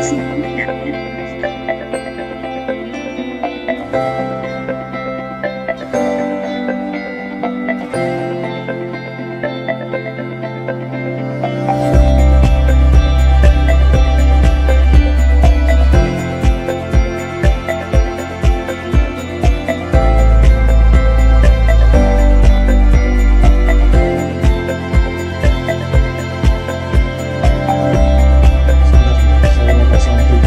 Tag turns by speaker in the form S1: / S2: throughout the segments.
S1: masih ya.
S2: Saya mau pasang TV.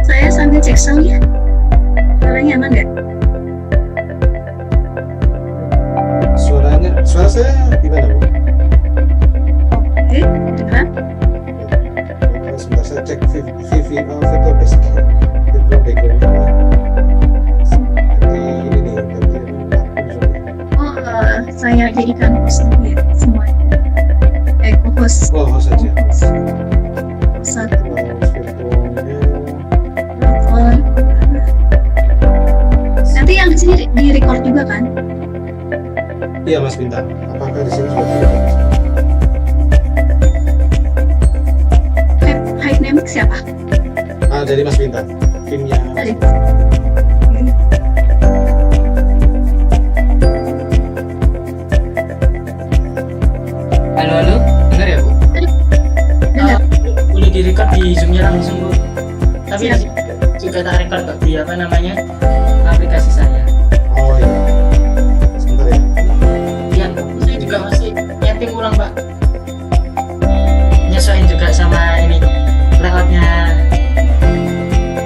S1: Saya sambil cek sound ya. Suaranya aman nggak?
S2: Suara saya gimana, Bu?
S1: Oke, dengar.
S2: Sebentar saya cek Vito Basic. Itu background-nya. Nanti ini nanti aku
S1: Oh, saya jadikan host dulu ya semuanya. Co-host.
S2: oh host saja.
S1: Satu
S2: Virtualnya
S1: telepon. Nanti yang di sini di record juga kan?
S2: iya Mas Bintang. Apakah di sini sudah direkod?
S1: Hypnemic siapa?
S2: Dari Mas Bintang. Timnya Mas
S1: Dari.
S2: Bintang.
S3: Halo, dengar ya Bu?
S1: Dengar.
S3: Boleh direkod di Zoom-nya langsung Bu. Tapi
S1: Siap.
S3: juga tak record kok di apa namanya aplikasi saya.
S2: Oh iya. Sebentar ya.
S3: Iya, saya juga masih nyeting ulang Pak. Nyesuaiin juga sama ini layoutnya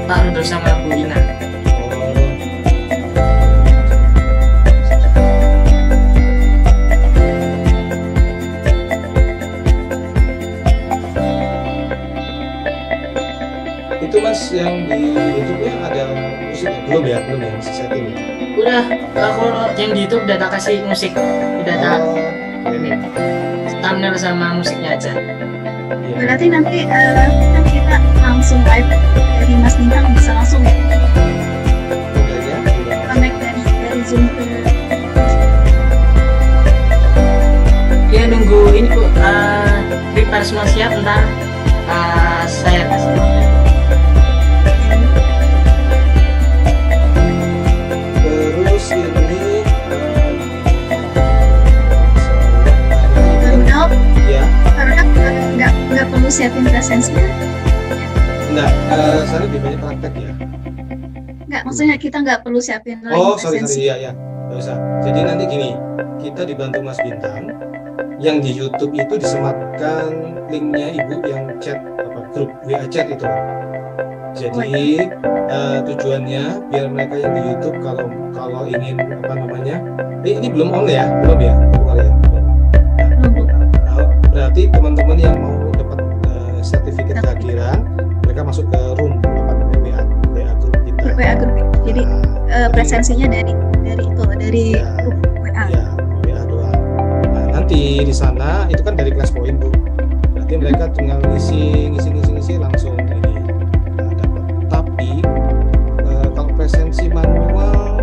S3: Pak Rudo sama Bu Ina.
S2: Itu Mas yang di YouTube-nya ada musiknya? Belum ya, masih setting ya.
S3: Udah, aku yang di YouTube udah tak kasih musik, udah tak
S2: Ini.
S3: thumbnail sama musiknya aja.
S2: Iya.
S1: Berarti nanti kan kita langsung live dari Mas Bintang bisa langsung ya
S2: Modelnya udah.
S1: connect dari Zoom ke
S3: Ya nunggu ini Bu, prepare semua siap ntar saya kasih.
S2: Terus ini
S1: terminal
S2: ya,
S1: karena nggak perlu siapin presensi kan?
S2: enggak, saya lebih banyak praktek ya.
S1: Nggak, maksudnya kita nggak perlu siapin lagi
S2: Oh, sorry,
S1: presensi.
S2: iya, nggak usah. Jadi nanti gini, kita dibantu Mas Bintang, yang di YouTube itu disematkan linknya Ibu yang chat apa grup WA chat itu. Jadi tujuannya biar mereka yang di YouTube kalau ingin apa namanya, ini belum on ya, belum ya, keluar ya. Berarti teman-teman yang mau dapat sertifikat kehadiran, mereka masuk ke room apa namanya WA grup kita.
S1: Grup WA grup. Jadi
S2: Jadi,
S1: presensinya dari
S2: Ya.
S1: grup WA.
S2: ya WA doang. Nah, nanti di sana itu kan dari kelas poin Bu. Berarti mereka tinggal ngisi langsung ini dapat. Tapi kalau presensi manual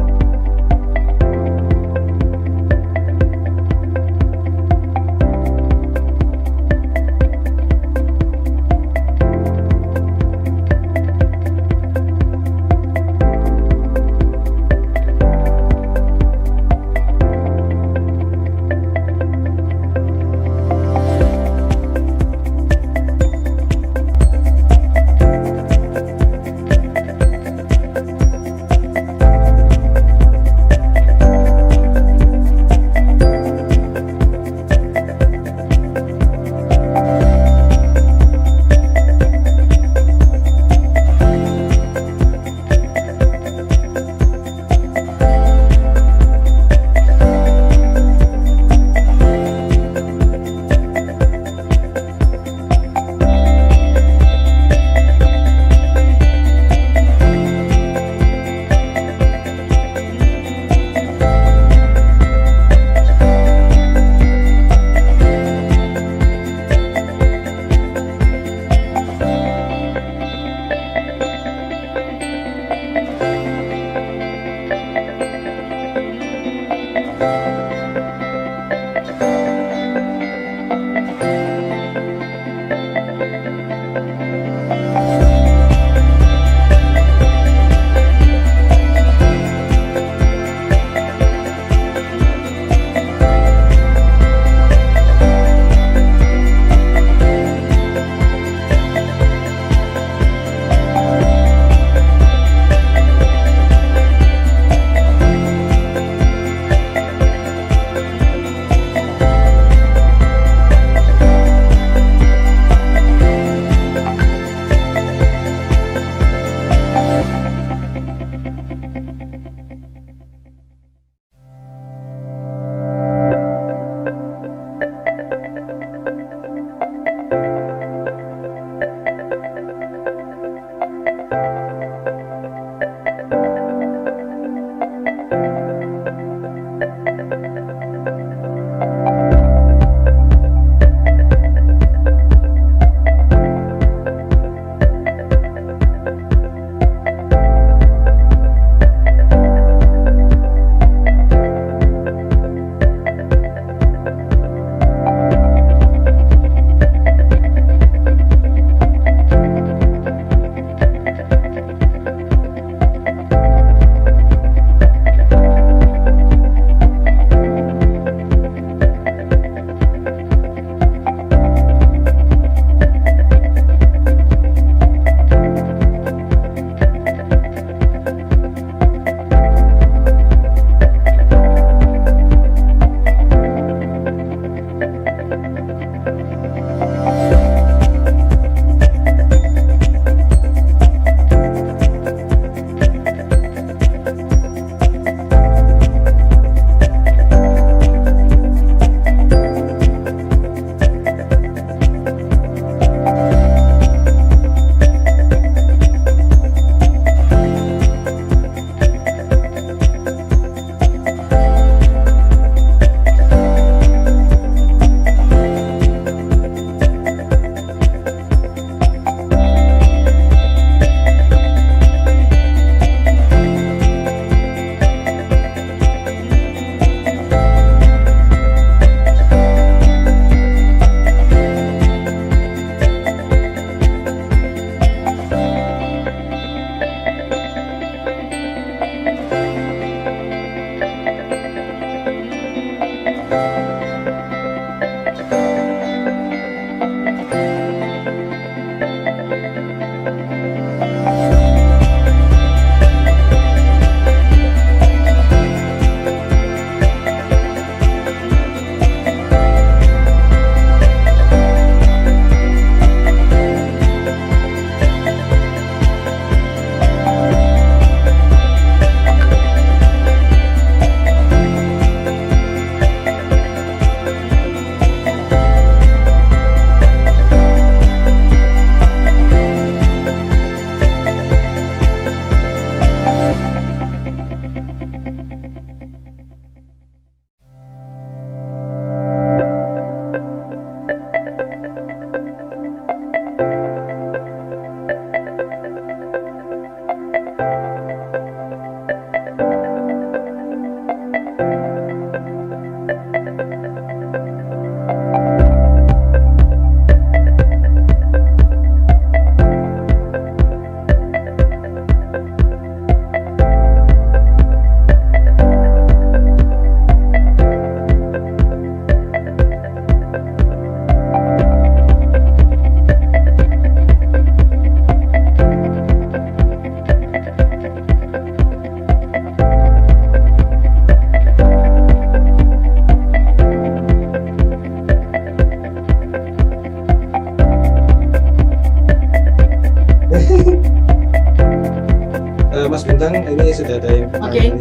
S2: Mas Bintang, ini sudah ada yang
S3: Oke.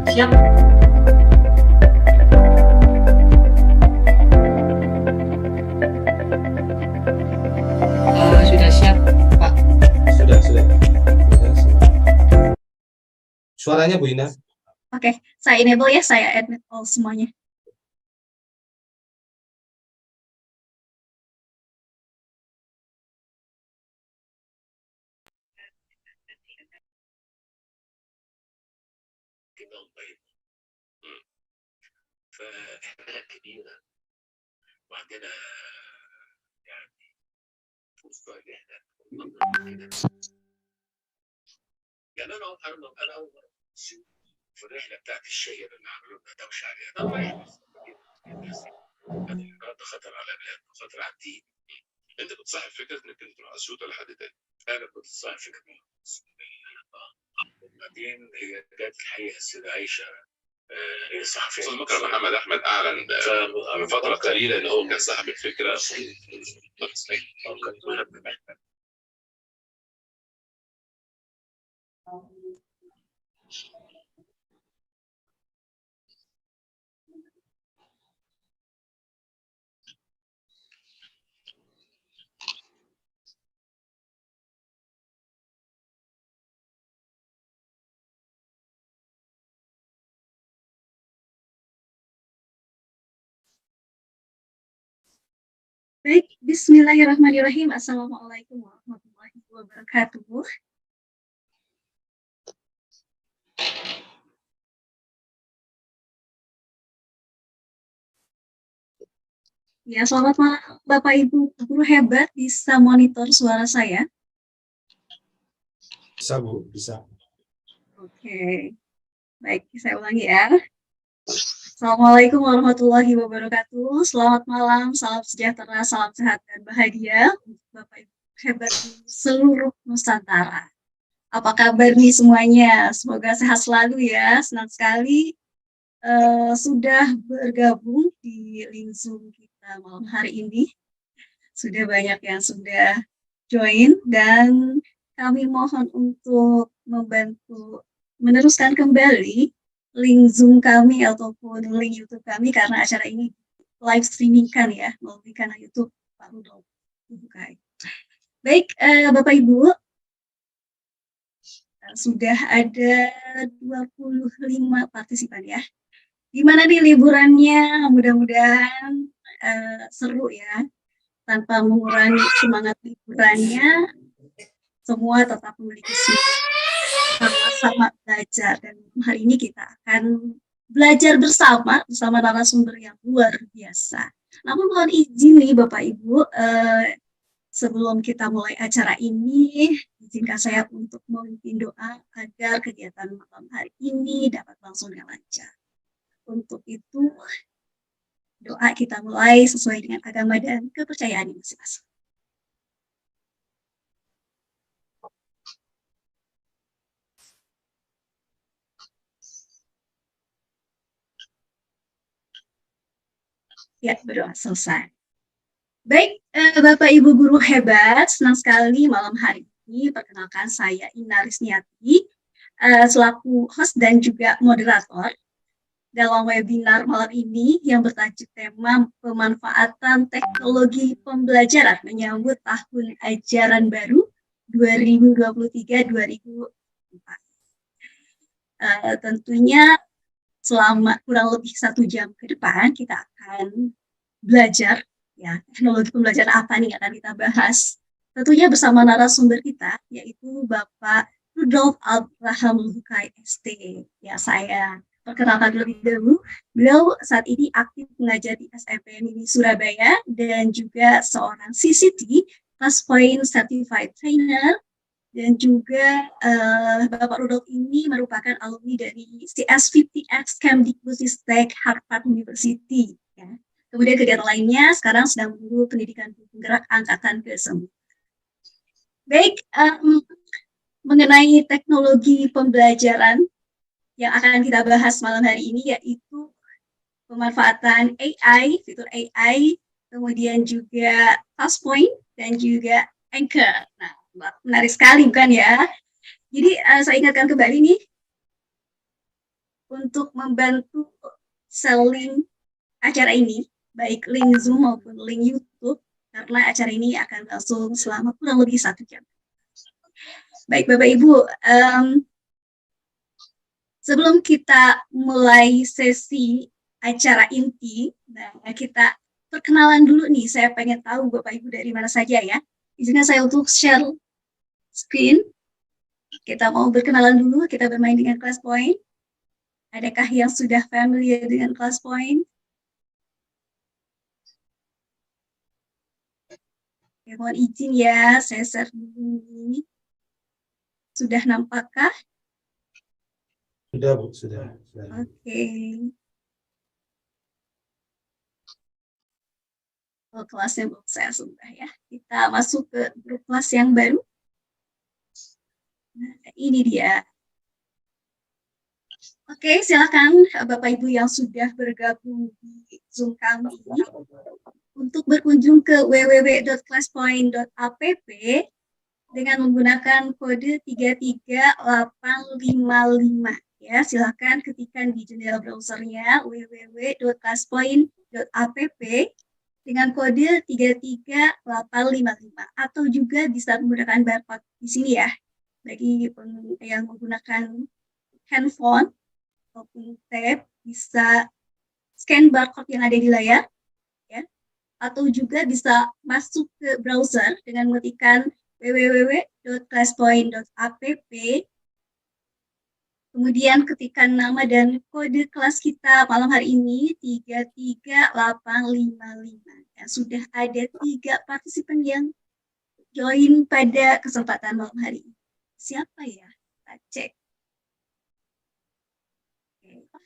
S3: Siap. Sudah siap, Pak.
S2: Sudah. Suaranya Bu Ina.
S1: Oke, saya enable ya, saya admit all semuanya.
S4: فاحنا كبيرة وعندنا يعني فرصة ان احنا يعني انا اول مرة في الرحلة بتاعت الشهيرة اللي عملوا لنا دوشة عليها ده رايح ده خطر على بلاد وخطر على الدين. انت بتصاحب فكرة انك انت تروح اسيوط ولا حد تاني؟ انا كنت صاحب فكرة وبعدين هي جت الحقيقة السيدة عايشة هي صحفية. استاذ مكرم محمد احمد اعلن من فترة قليلة ان هو كان صاحب الفكرة.
S1: Baik, bismillahirrahmanirrahim. Assalamualaikum warahmatullahi wabarakatuh. Ya, selamat malam Bapak Ibu guru hebat, bisa monitor suara saya?
S2: Bisa Bu, bisa.
S1: Oke, baik, saya ulangi ya. Assalamualaikum warahmatullahi wabarakatuh. Selamat malam, salam sejahtera, salam sehat dan bahagia untuk Bapak Ibu hebat di seluruh Nusantara. Apa kabar nih semuanya? Semoga sehat selalu ya. Senang sekali sudah bergabung di link Zoom kita malam hari ini. Sudah banyak yang sudah join dan kami mohon untuk membantu meneruskan kembali link Zoom kami ataupun link YouTube kami karena acara ini live streaming kan ya melalui kanal YouTube Pak Rudolf. Baik, Bapak Ibu, sudah ada 25 partisipan ya. Gimana nih liburannya? Mudah-mudahan seru ya. Tanpa mengurangi semangat liburannya, semua tetap memiliki sama-sama belajar. Dan hari ini kita akan belajar bersama narasumber yang luar biasa. Namun mohon izin nih Bapak Ibu, sebelum kita mulai acara ini, izinkan saya untuk memimpin doa agar kegiatan malam hari ini dapat langsung dengan lancar. Untuk itu, doa kita mulai sesuai dengan agama dan kepercayaan masing-masing. Ya, berdoa selesai. Baik, Bapak Ibu guru hebat, senang sekali malam hari ini. Perkenalkan saya Ina Risniati, selaku host dan juga moderator dalam webinar malam ini yang bertajuk tema pemanfaatan teknologi pembelajaran menyambut tahun ajaran baru 2023-2024. Tentunya selama kurang lebih 1 jam ke depan kita akan belajar ya teknologi pembelajaran apa nih akan kita bahas. Tentunya bersama narasumber kita yaitu Bapak Rudolf Abraham Luhukai ST. Ya, saya perkenalkan terlebih dahulu. Beliau saat ini aktif mengajar di SMP Mini Surabaya dan juga seorang CCT Class Point Certified Trainer. Dan juga Bapak Rudolf ini merupakan alumni dari CS50X Cambridge-Ristek Harvard University. Ya. Kemudian kegiatan lainnya sekarang sedang menunggu pendidikan penggerak angkatan ke-9. Baik, mengenai teknologi pembelajaran yang akan kita bahas malam hari ini yaitu pemanfaatan AI, fitur AI, kemudian juga Class Point dan juga Anchor. Nah, menarik sekali bukan ya? Jadi saya ingatkan kembali nih, untuk membantu selling acara ini, baik link Zoom maupun link YouTube, karena acara ini akan langsung selama kurang lebih 1 jam. Baik Bapak Ibu, sebelum kita mulai sesi acara inti, nah kita perkenalan dulu nih. Saya pengen tahu Bapak Ibu dari mana saja ya. Izinkan saya untuk share screen. Kita mau berkenalan dulu, kita bermain dengan ClassPoint. Adakah yang sudah familiar dengan ClassPoint? Ya, mohon izin ya, saya share dulu ini. Sudah nampakkah?
S2: Sudah, Bu, sudah.
S1: Oke. Oh, kelasnya belum saya sudah ya. Kita masuk ke grup kelas yang baru. Nah, ini dia. Oke, silakan Bapak Ibu yang sudah bergabung di Zoom kami untuk berkunjung ke www.classpoint.app dengan menggunakan kode 33855 ya. Silakan ketikkan di jendela browsernya www.classpoint.app dengan kode 33855 atau juga bisa menggunakan barcode di sini ya. Bagi yang menggunakan handphone ataupun tab bisa scan barcode yang ada di layar ya, atau juga bisa masuk ke browser dengan mengetikkan www.classpoint.app, kemudian ketikkan nama dan kode kelas kita malam hari ini 33855 ya. Sudah ada 3 partisipan yang join pada kesempatan malam hari ini. Siapa ya? Kita cek.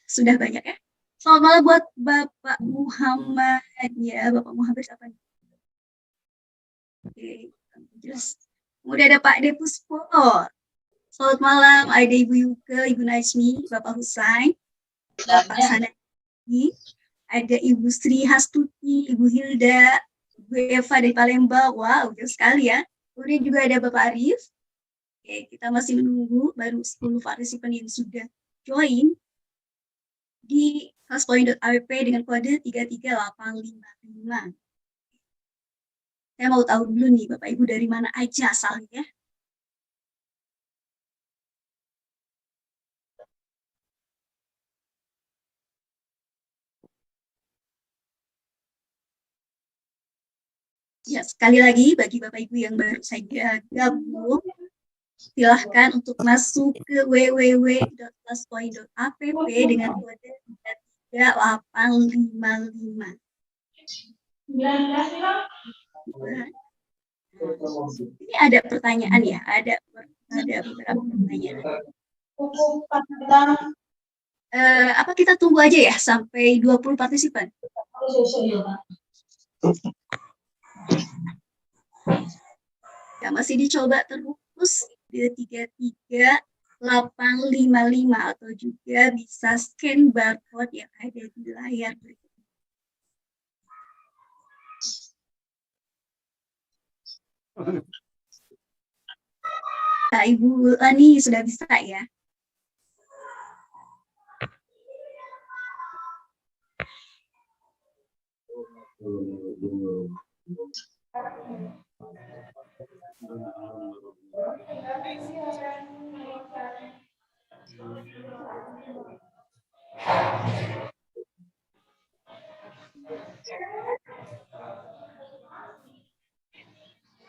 S1: Sudah banyak ya. Selamat malam buat Bapak Muhammad ya, Bapak Muhammad apa nih? Oke, jelas. Kemudian ada Pak Depuspo. Selamat malam, ada Ibu Yuke, Ibu Najmi, Bapak Husain, Bapak Sanadi, ada Ibu Sri Hastuti, Ibu Hilda, Ibu Eva dari Palembang. Wow, jauh sekali ya. Kemudian juga ada Bapak Arif. Oke, kita masih menunggu baru 10 partisipan yang sudah join di classpoint.app dengan kode 33855. Saya mau tahu dulu nih Bapak Ibu dari mana aja asalnya. Ya, sekali lagi bagi Bapak Ibu yang baru saja gabung, silahkan untuk masuk ke www.classpoint.app dengan kode 33855. Ini ada pertanyaan ya, ada beberapa pertanyaan. Apa kita tunggu aja ya sampai 20 partisipan? Ya, masih dicoba terus di 33855 atau juga bisa scan barcode yang ada di layar berikut. Nah, Ibu Ani sudah bisa ya?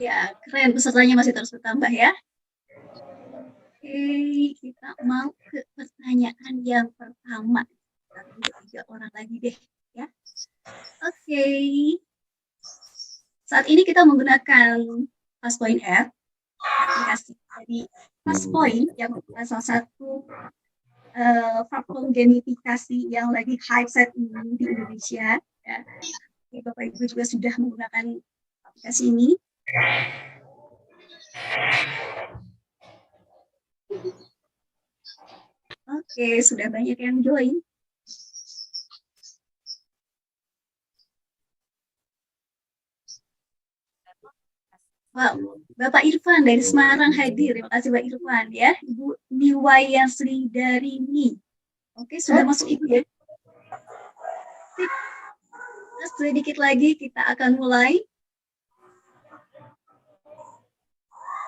S1: Ya, keren, pesertanya masih terus bertambah ya. Oke, kita mau ke pertanyaan yang pertama. Kita tunggu 3 orang lagi deh ya. Oke. Saat ini kita menggunakan ClassPoint App, aplikasi dari ClassPoint yang merupakan salah satu platform gamifikasi yang lagi hype saat ini di Indonesia. Ya. Bapak Ibu juga sudah menggunakan aplikasi ini. Oke, sudah banyak yang join. Wow, Bapak Irfan dari Semarang hadir. Terima kasih Pak Irfan ya. Ibu Niwaya Sri Darini. Oke, sudah masuk Ibu ya. Sip. Nah, sedikit lagi kita akan mulai.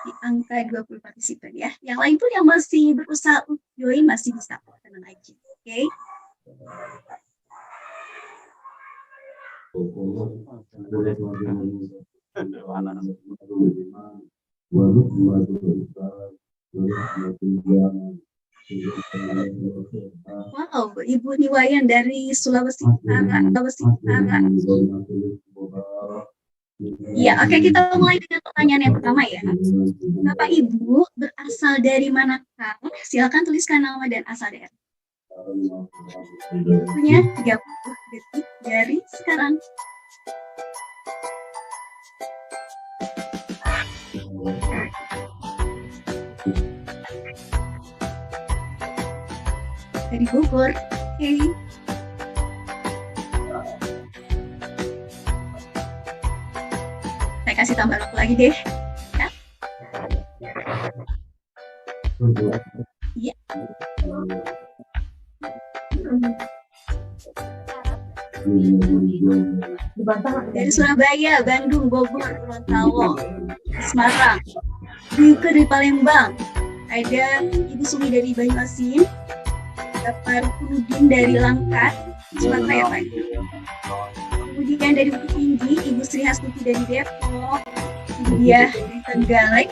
S1: Di angka 20 partisipan ya. Yang lain pun yang masih berusaha join masih bisa. Tenang aja. Oke. Wow, Ibu Niwayan dari Sulawesi Utara. Ya, oke, kita mulai dengan pertanyaan yang pertama ya. Bapak Ibu berasal dari manakah? Silakan tuliskan nama dan asal daerah. Punya 30 detik dari sekarang. Dari Bogor. Oke. Saya kasih tambah waktu lagi deh. Ya. Iya. Dari Surabaya, Bandung, Bogor, Gorontalo, Semarang, juga dari Palembang. Ada Ibu Sumi dari Banyuasin, Bapak Rukunudin dari Langkat, Sumatera ya Pak. Kemudian dari Bukit Tinggi, Ibu Sri Hastuti dari Depok, Ibu Diah dari Trenggalek,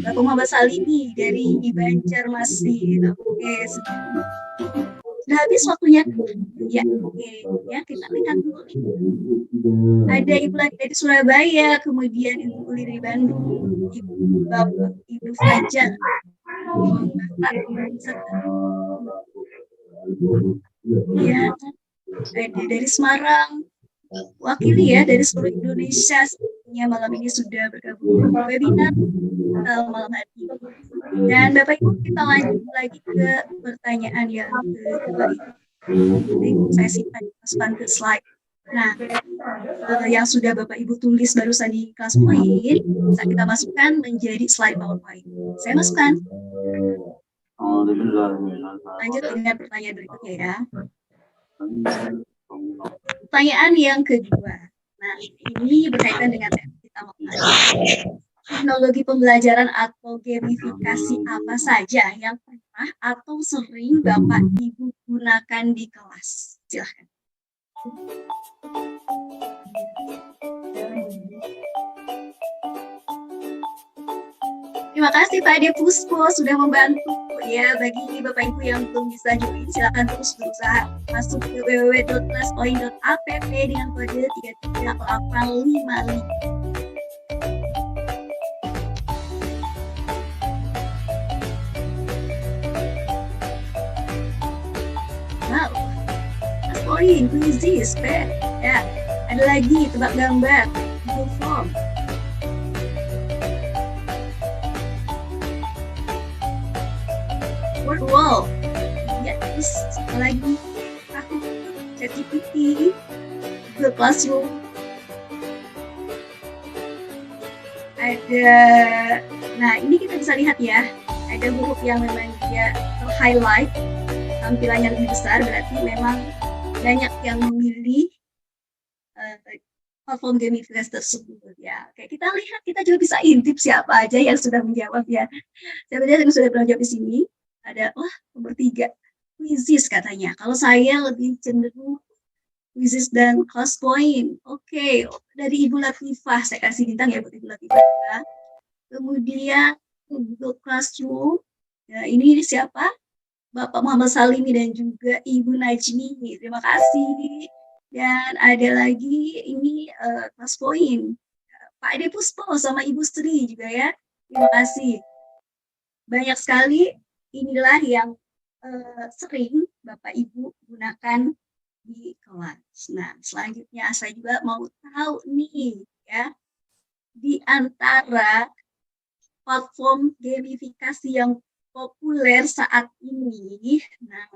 S1: Bapak Muhammad Salimi dari Banjarmasin. Oke, sudah habis waktunya. Ya, oke. Ya, kita lihat dulu. Ada Ibu lagi dari Surabaya, kemudian Ibu Uli dari Bandung, Ibu Fajar. Ya, ada dari Semarang, wakili ya dari seluruh Indonesia. Sepertinya malam ini sudah bergabung di webinar malam hari ini. Dan Bapak Ibu, kita lanjut lagi ke pertanyaan yang kedua. Saya simpan ke slide. Nah, yang sudah Bapak Ibu tulis barusan di kelas poin, bisa kita masukkan menjadi slide PowerPoint. Saya masukkan. Lanjut dengan pertanyaan berikutnya ya. Pertanyaan yang kedua. Nah, ini berkaitan dengan tema kita teknologi pembelajaran atau gamifikasi apa saja yang pernah atau sering Bapak Ibu gunakan di kelas? Silahkan. Terima kasih Pak Ade Puspo sudah membantu ya. Bagi Bapak Ibu yang belum bisa join, silakan terus berusaha masuk ke www.classpoint.app dengan kode 33855. Wow, Classpoint, quizzes, ya. Ada lagi tebak gambar, Google Form. Wall, ya, terus lagi aku ChatGPT, Google Classroom, ada. Nah, ini kita bisa lihat ya, ada huruf yang memang dia highlight, tampilannya lebih besar, berarti memang banyak yang memilih platform gamifikasi tersebut ya. Oke, kita lihat, kita juga bisa intip siapa aja yang sudah menjawab ya. Siapa aja yang sudah pernah jawab di sini. Ada, nomor 3, quizzes katanya. Kalau saya lebih cenderung quizzes dan Classpoint. Oke, dari Ibu Latifah, saya kasih bintang ya buat Ibu Latifah. Kemudian Google Classroom. Ya, ini siapa? Bapak Muhammad Salimi dan juga Ibu Najmi. Terima kasih. Dan ada lagi ini Classpoint. Pak Ade Puspo sama Ibu Sri juga ya. Terima kasih. Banyak sekali. Inilah yang sering Bapak Ibu gunakan di kelas. Nah, selanjutnya saya juga mau tahu nih ya, di antara platform gamifikasi yang populer saat ini, nah,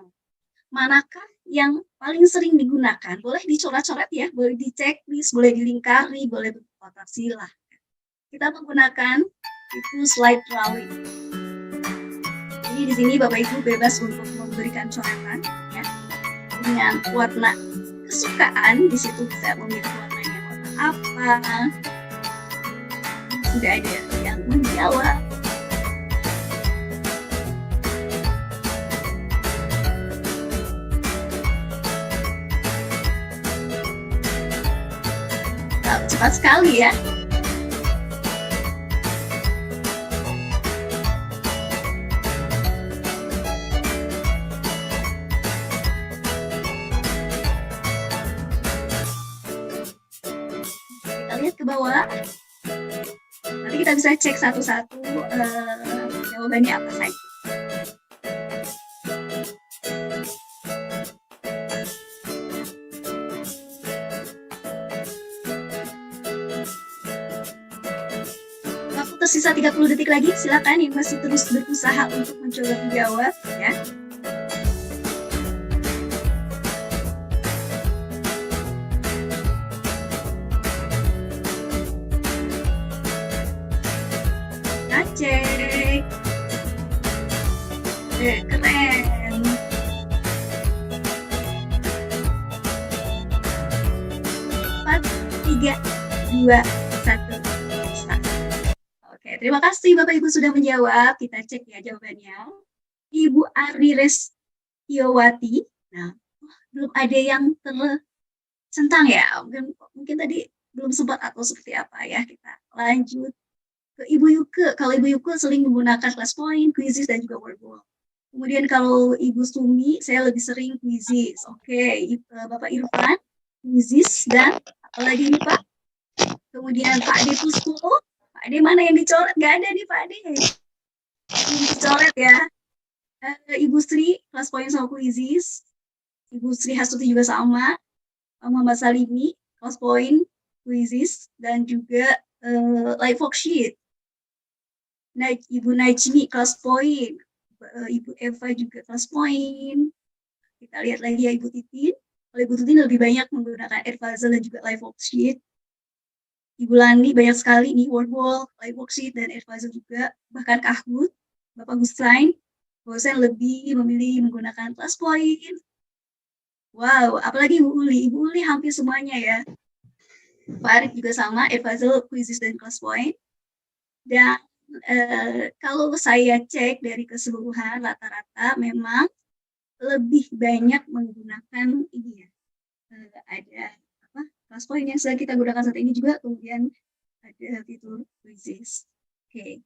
S1: manakah yang paling sering digunakan? Boleh dicoret-coret ya, boleh dicek, boleh dilingkari, boleh berkotak silahkan. kita menggunakan itu slide drawing. Jadi di sini Bapak Ibu bebas untuk memberikan coretan ya dengan warna kesukaan. Di situ bisa memilih warnanya warna apa. Sudah ada yang menjawab. Cepat sekali ya. Kita lihat ke bawah. Nanti kita bisa cek satu-satu jawabannya apa saja. Tersisa 30 detik lagi, silakan yang masih terus berusaha untuk mencoba menjawab ya. Kita cek. Keren. Empat, 3, 2, 1. Terima kasih Bapak Ibu sudah menjawab. Kita cek ya jawabannya. Ibu Ari Restiawati. Nah, belum ada yang tercentang ya. Mungkin tadi belum sempat atau seperti apa ya. Kita lanjut ke Ibu Yuke. Kalau Ibu Yuke sering menggunakan class point, quizzes dan juga wordwall. Kemudian kalau Ibu Sumi, saya lebih sering quizzes. Oke, Bapak Irfan, quizzes dan apa lagi nih Pak? Kemudian Pak Ade Puspo. Pak Ade mana yang dicoret? Nggak ada nih Pak Ade. Yang dicoret ya. Ibu Sri, class point sama quizzes. Ibu Sri Hastuti juga sama. Muhammad Salimi, class point, quizzes, dan juga live worksheet. Ibu Najmi, class point. Ibu Eva juga class point. Kita lihat lagi ya Ibu Titin. Kalau Ibu Titin lebih banyak menggunakan advisor dan juga live worksheet. Ibu Lani banyak sekali nih wordwall, live worksheet, dan advisor juga. Bahkan Kahut, Bapak Gusain, dosen lebih memilih menggunakan class point. Wow, apalagi Ibu Uli. Ibu Uli hampir semuanya ya. Pak Arif juga sama, advisor, quizzes, dan class point. Dan kalau saya cek dari keseluruhan rata-rata memang lebih banyak menggunakan ini ya. Ada class point yang sedang kita gunakan saat ini juga, kemudian ada fitur quizzes. Oke.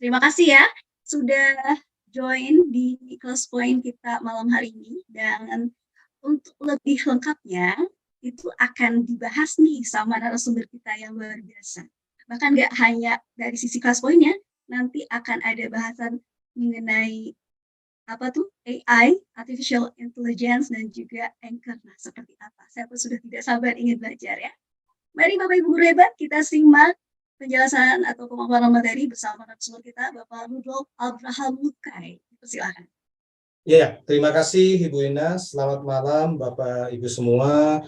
S1: Terima kasih ya sudah join di class point kita malam hari ini, dan untuk lebih lengkapnya itu akan dibahas nih sama narasumber kita yang luar biasa. Bahkan nggak hanya dari sisi class point-nya, nanti akan ada bahasan mengenai apa tuh AI, artificial intelligence, dan juga anchor. Nah, seperti apa? Saya pun sudah tidak sabar ingin belajar ya. Mari Bapak Ibu guru hebat, kita simak penjelasan atau pemaparan materi bersama narasumber kita, Bapak Rudolf Abraham Lukai. Silakan.
S2: Ya, terima kasih Ibu Ina. Selamat malam Bapak Ibu semua.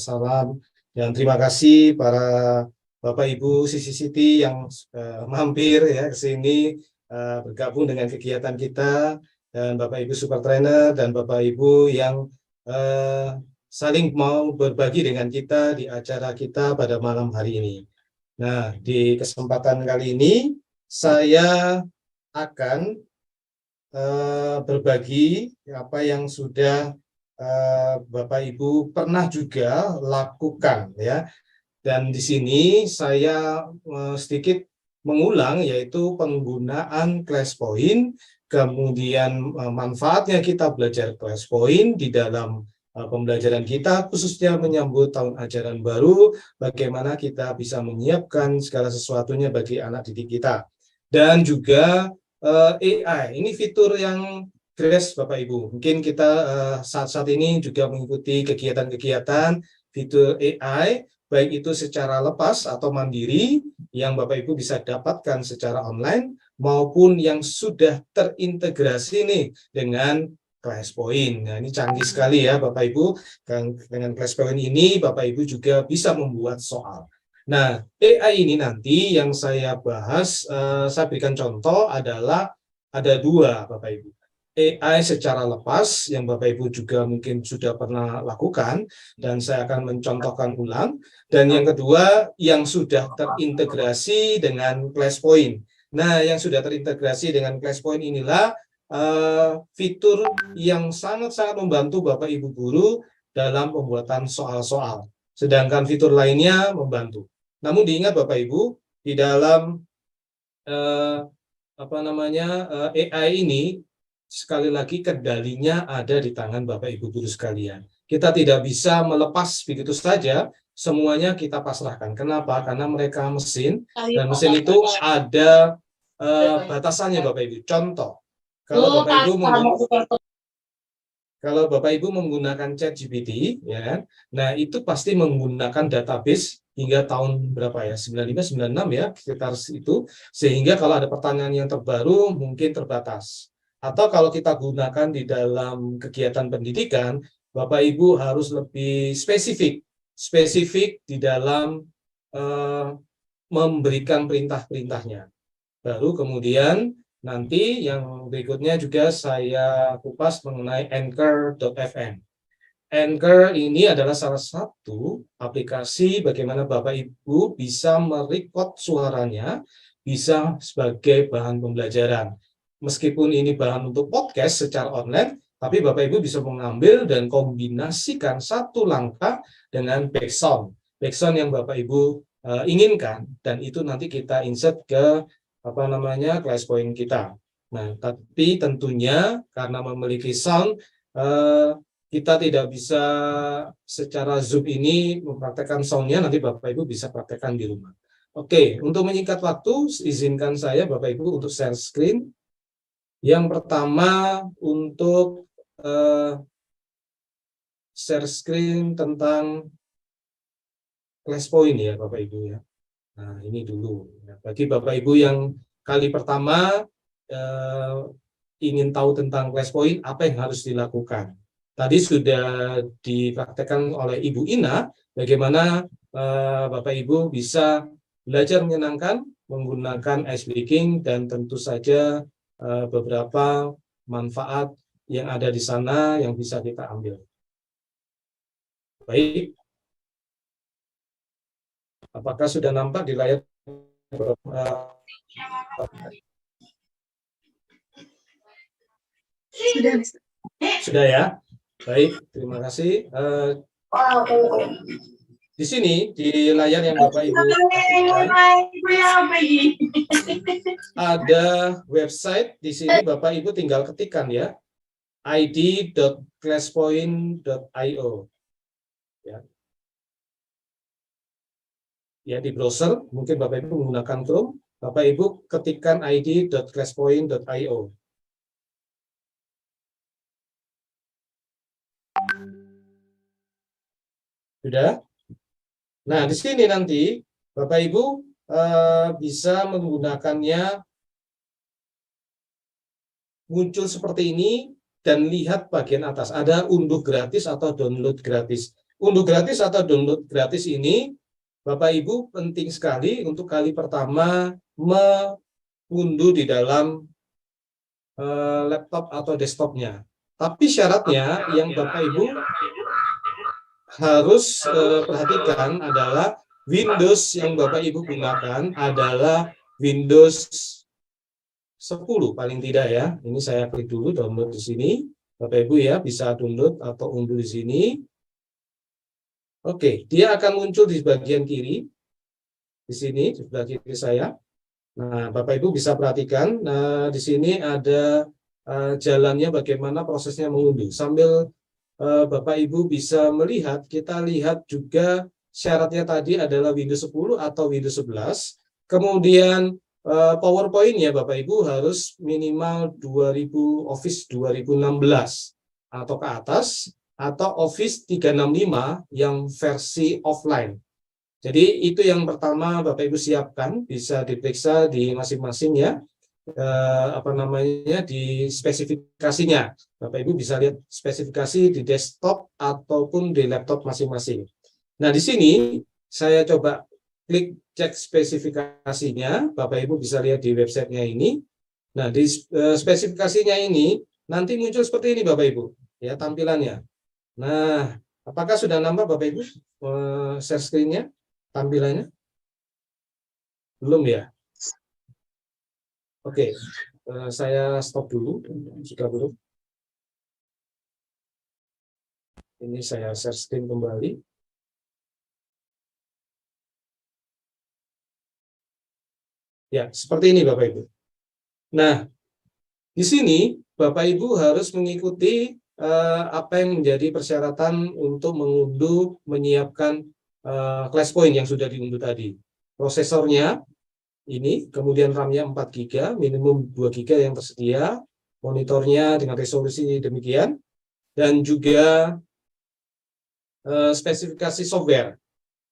S2: Salam dan terima kasih para Bapak Ibu Siti yang mampir ya ke sini. Bergabung dengan kegiatan kita, dan Bapak Ibu super trainer dan Bapak Ibu yang saling mau berbagi dengan kita di acara kita pada malam hari ini. Nah, di kesempatan kali ini saya akan berbagi apa yang sudah Bapak Ibu pernah juga lakukan ya. Dan di sini saya sedikit mengulang, yaitu penggunaan class point, kemudian manfaatnya kita belajar class point di dalam pembelajaran kita, khususnya menyambut tahun ajaran baru, bagaimana kita bisa menyiapkan segala sesuatunya bagi anak didik kita. Dan juga AI, ini fitur yang gratis Bapak Ibu. Mungkin kita saat-saat ini juga mengikuti kegiatan-kegiatan fitur AI, baik itu secara lepas atau mandiri, yang Bapak Ibu bisa dapatkan secara online, maupun yang sudah terintegrasi nih dengan ClassPoint. Nah, ini canggih sekali ya Bapak Ibu. Dengan ClassPoint ini Bapak Ibu juga bisa membuat soal. Nah, AI ini nanti yang saya bahas, saya berikan contoh adalah ada dua Bapak Ibu. AI secara lepas yang Bapak Ibu juga mungkin sudah pernah lakukan dan saya akan mencontohkan ulang. Dan yang kedua yang sudah terintegrasi dengan ClassPoint. Nah, yang sudah terintegrasi dengan ClassPoint inilah fitur yang sangat-sangat membantu Bapak Ibu guru dalam pembuatan soal-soal. Sedangkan fitur lainnya membantu. Namun diingat Bapak Ibu, di dalam AI ini sekali lagi kendalinya ada di tangan Bapak Ibu guru sekalian. Kita tidak bisa melepas begitu saja, semuanya kita pasrahkan. Kenapa? Karena mereka mesin, dan mesin itu ada batasannya Bapak Ibu. Contoh, kalau Bapak Ibu menggunakan ChatGPT, ya, nah itu pasti menggunakan database hingga tahun berapa ya, 95, 96 ya, sekitar itu, sehingga kalau ada pertanyaan yang terbaru mungkin terbatas. Atau kalau kita gunakan di dalam kegiatan pendidikan, Bapak Ibu harus lebih spesifik di dalam memberikan perintah-perintahnya. Baru kemudian nanti yang berikutnya juga saya kupas mengenai Anchor.fm. Anchor ini adalah salah satu aplikasi bagaimana Bapak Ibu bisa merecord suaranya, bisa sebagai bahan pembelajaran. Meskipun ini bahan untuk podcast secara online, tapi Bapak Ibu bisa mengambil dan kombinasikan satu langkah dengan background yang Bapak Ibu inginkan, dan itu nanti kita insert ke ClassPoint kita. Nah, tapi tentunya karena memiliki sound, kita tidak bisa secara Zoom ini mempraktekkan soundnya, nanti Bapak Ibu bisa praktekkan di rumah. Oke, untuk menyingkat waktu, izinkan saya Bapak Ibu untuk share screen. Yang pertama untuk share screen tentang ClassPoint ya Bapak Ibu ya. Nah, ini dulu. Bagi Bapak Ibu yang kali pertama ingin tahu tentang ClassPoint, apa yang harus dilakukan? Tadi sudah dipraktekkan oleh Ibu Ina, bagaimana Bapak Ibu bisa belajar menyenangkan menggunakan ice breaking, dan tentu saja beberapa manfaat yang ada di sana yang bisa kita ambil. Baik. Apakah sudah nampak di layar? Sudah ya? Baik, terima kasih. Di sini, di layar yang Bapak Ibu ada website, di sini Bapak Ibu tinggal ketikkan ya, id.classpoint.io. Ya, di browser, mungkin Bapak Ibu menggunakan Chrome, Bapak Ibu ketikkan id.classpoint.io. Sudah? Nah, di sini nanti Bapak Ibu bisa menggunakannya muncul seperti ini, dan lihat bagian atas ada unduh gratis atau download gratis. Unduh gratis atau download gratis ini Bapak Ibu penting sekali untuk kali pertama mengunduh di dalam laptop atau desktopnya. Tapi syaratnya yang Bapak Ibu harus perhatikan adalah Windows yang Bapak Ibu gunakan adalah Windows 10 paling tidak ya. Ini saya klik dulu download di sini. Bapak Ibu ya bisa download atau unduh di sini. Oke, dia akan muncul di bagian kiri. Di sini di sebelah kiri saya. Nah, Bapak Ibu bisa perhatikan, di sini ada jalannya bagaimana prosesnya mengunduh. Sambil Bapak Ibu bisa melihat, kita lihat juga syaratnya tadi adalah Windows 10 atau Windows 11. Kemudian PowerPoint-nya Bapak Ibu harus minimal Office 2016 atau ke atas, atau Office 365 yang versi offline. Jadi itu yang pertama Bapak Ibu siapkan, bisa diperiksa di masing-masing ya. apa namanya, di spesifikasinya. Bapak Ibu bisa lihat spesifikasi di desktop ataupun di laptop masing-masing. Nah, di sini saya coba klik cek spesifikasinya. Bapak Ibu bisa lihat di websitenya ini. Nah, di spesifikasinya ini nanti muncul seperti ini Bapak Ibu, ya tampilannya. Nah, apakah sudah nambah Bapak Ibu share screen-nya, tampilannya? Belum ya? Oke, saya stop dulu jika belum. Ini saya share screen kembali. Ya, seperti ini Bapak Ibu. Nah, di sini Bapak Ibu harus mengikuti apa yang menjadi persyaratan untuk mengunduh, menyiapkan class point yang sudah diunduh tadi. Prosesornya ini, kemudian RAM-nya 4 GB, minimum 2 GB yang tersedia, monitornya dengan resolusi demikian, dan juga spesifikasi software.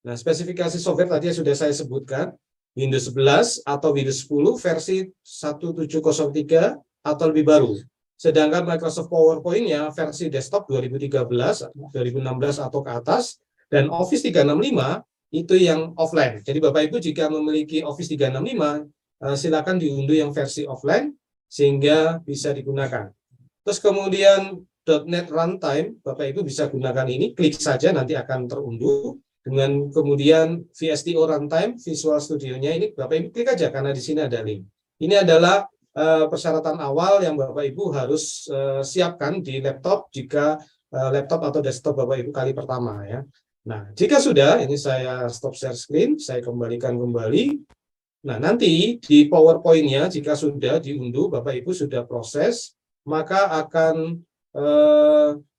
S2: Nah, spesifikasi software tadi sudah saya sebutkan, Windows 11 atau Windows 10 versi 1703 atau lebih baru. Sedangkan Microsoft PowerPoint-nya versi desktop 2013, 2016 atau ke atas, dan Office 365 itu yang offline. Jadi Bapak Ibu jika memiliki Office 365, silakan diunduh yang versi offline sehingga bisa digunakan. Terus kemudian .NET Runtime, Bapak Ibu bisa gunakan ini, klik saja nanti akan terunduh. Dengan kemudian VSTO Runtime, Visual Studio-nya ini Bapak Ibu klik aja karena di sini ada link. Ini adalah persyaratan awal yang Bapak Ibu harus siapkan di laptop jika laptop atau desktop Bapak Ibu kali pertama ya. Nah, jika sudah, ini saya stop share screen, saya kembalikan kembali. Nah, nanti di PowerPoint-nya jika sudah diunduh, Bapak Ibu sudah proses, maka akan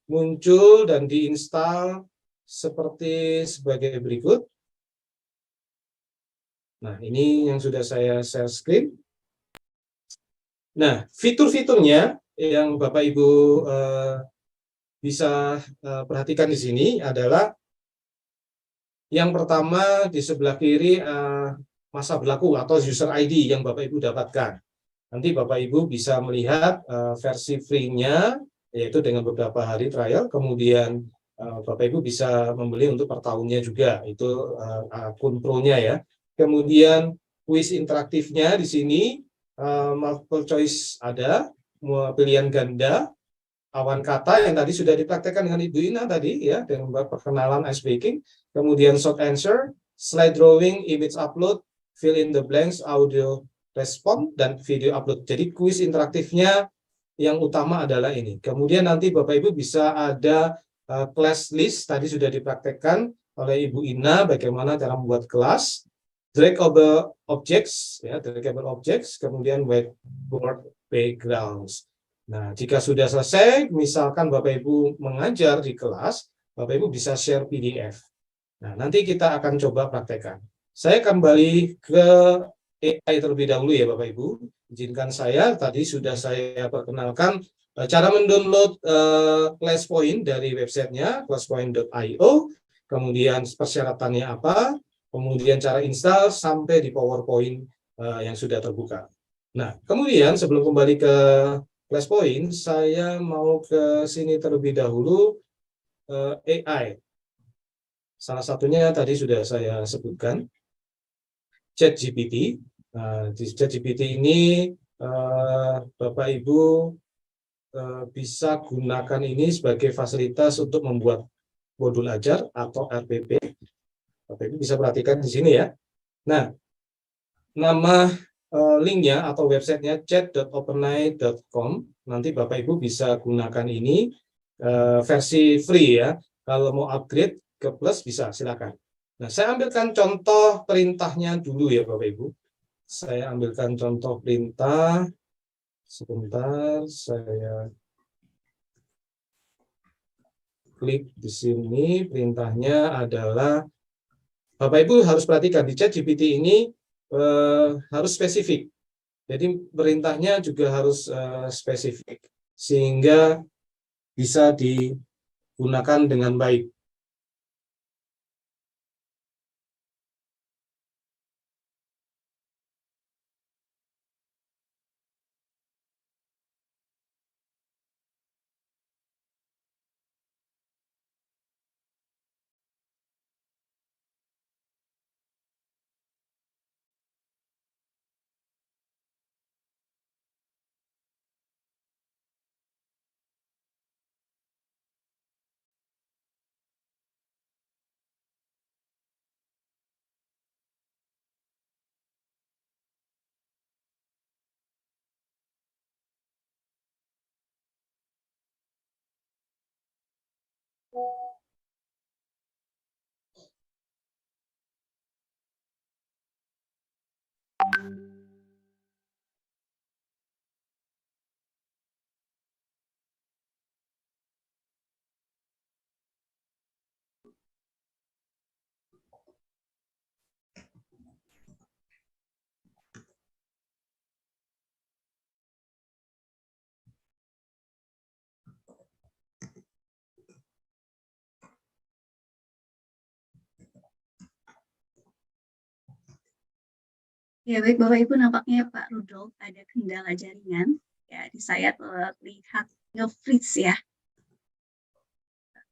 S2: muncul dan diinstal seperti sebagai berikut. Nah, ini yang sudah saya share screen. Nah, fitur-fiturnya yang Bapak Ibu bisa perhatikan di sini adalah yang pertama di sebelah kiri masa berlaku atau user ID yang Bapak Ibu dapatkan. Nanti Bapak Ibu bisa melihat versi free-nya, yaitu dengan beberapa hari trial, kemudian Bapak Ibu bisa membeli untuk per tahunnya juga, itu akun pro-nya ya. Kemudian quiz interaktifnya di sini, multiple choice ada, pilihan ganda, awan kata yang tadi sudah dipraktekkan dengan Ibu Ina tadi ya, dengan perkenalan ice breaking, kemudian short answer, slide drawing, image upload, fill in the blanks, audio respon, dan video upload. Jadi kuis interaktifnya yang utama adalah ini. Kemudian nanti Bapak Ibu bisa ada class list, tadi sudah dipraktekkan oleh Ibu Ina bagaimana cara membuat kelas, draggable objects, ya, draggable objects, kemudian whiteboard backgrounds. Nah, jika sudah selesai, misalkan Bapak Ibu mengajar di kelas, Bapak Ibu bisa share PDF. Nah, nanti kita akan coba praktekkan. Saya kembali ke AI terlebih dahulu ya Bapak Ibu. Izinkan saya, tadi sudah saya perkenalkan cara mendownload ClassPoint dari websitenya, classpoint.io, kemudian persyaratannya apa, kemudian cara install sampai di PowerPoint yang sudah terbuka. Nah, kemudian sebelum kembali ke ClassPoint, saya mau ke sini terlebih dahulu, AI. Salah satunya tadi sudah saya sebutkan, ChatGPT. Nah, di ChatGPT ini Bapak Ibu bisa gunakan ini sebagai fasilitas untuk membuat modul ajar atau RPP. Bapak Ibu bisa perhatikan di sini ya. Nah, nama linknya atau websitenya chat.openai.com. Nanti Bapak Ibu bisa gunakan ini versi free ya. Kalau mau upgrade ke plus bisa, silakan. Nah, saya ambilkan contoh perintahnya dulu ya Bapak Ibu. Saya ambilkan contoh perintah. Sebentar, saya klik di sini. Perintahnya adalah, Bapak Ibu harus perhatikan di ChatGPT ini harus spesifik. Jadi perintahnya juga harus spesifik sehingga bisa digunakan dengan baik.
S1: Ya, baik Bapak Ibu, nampaknya Pak Rudolf ada kendala jaringan. Ya, di saya terlihat nge-freeze ya.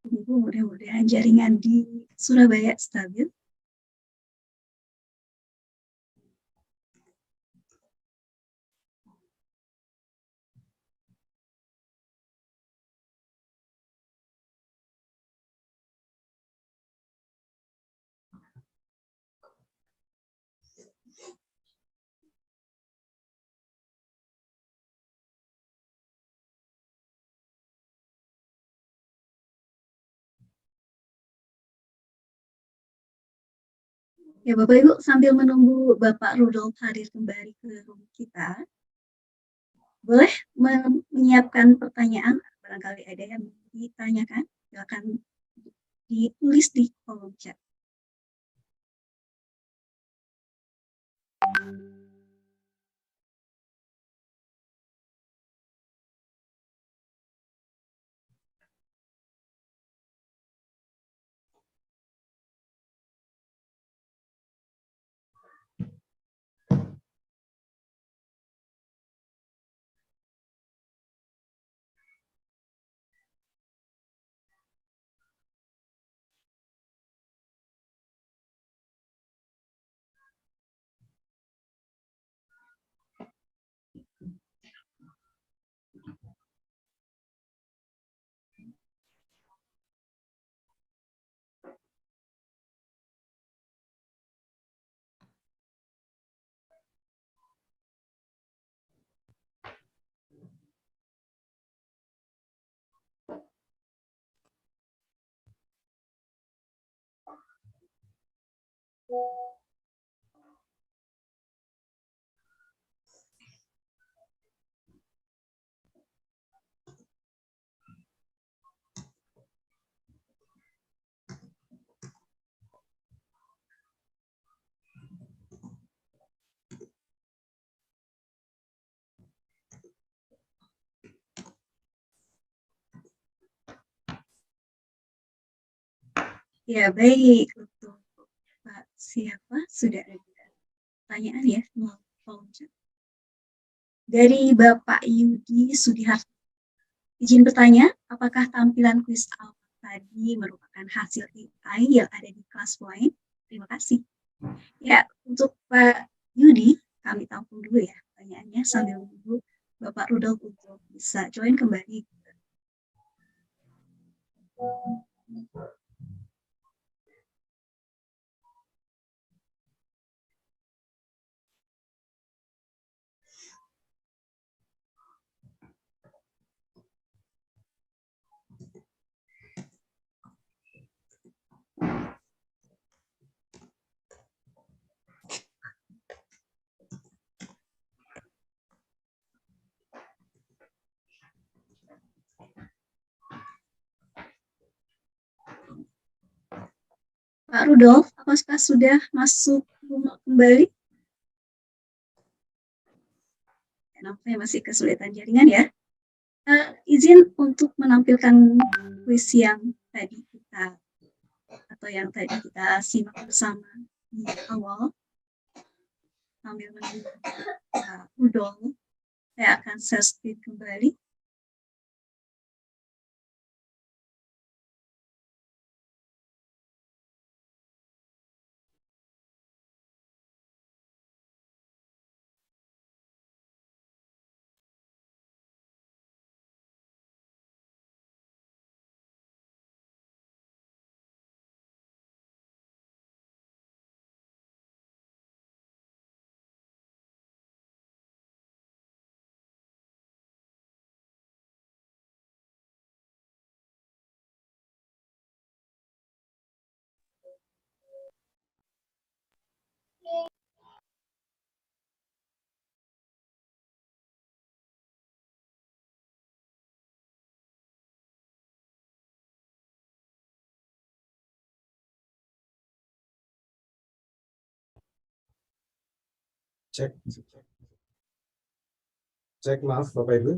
S1: Ibu, mudah-mudahan jaringan di Surabaya stabil. Ya, Bapak Ibu, sambil menunggu Bapak Rudolf hadir kembali ke room kita, boleh menyiapkan pertanyaan, barangkali ada yang ditanyakan, silakan ditulis di kolom chat. Ya, baik. Untuk Pak siapa? Sudah ada pertanyaan ya melalui kolom chat. Dari Bapak Yudi Sudiharto. Izin bertanya, apakah tampilan kuis awal tadi merupakan hasil AI yang ada di kelas lain? Terima kasih. Ya, untuk Pak Yudi, kami tampung dulu ya pertanyaannya sambil menunggu Bapak Rudolf untuk bisa join kembali. Pak Rudolf, apakah sudah masuk rumah kembali? Nampaknya masih kesulitan jaringan ya. Izin untuk menampilkan kuis yang tadi kita atau yang tadi kita simak bersama di awal sambil menunggu Pak Rudolf. Saya akan share screen kembali.
S2: Cek, cek, maaf Bapak Ibu.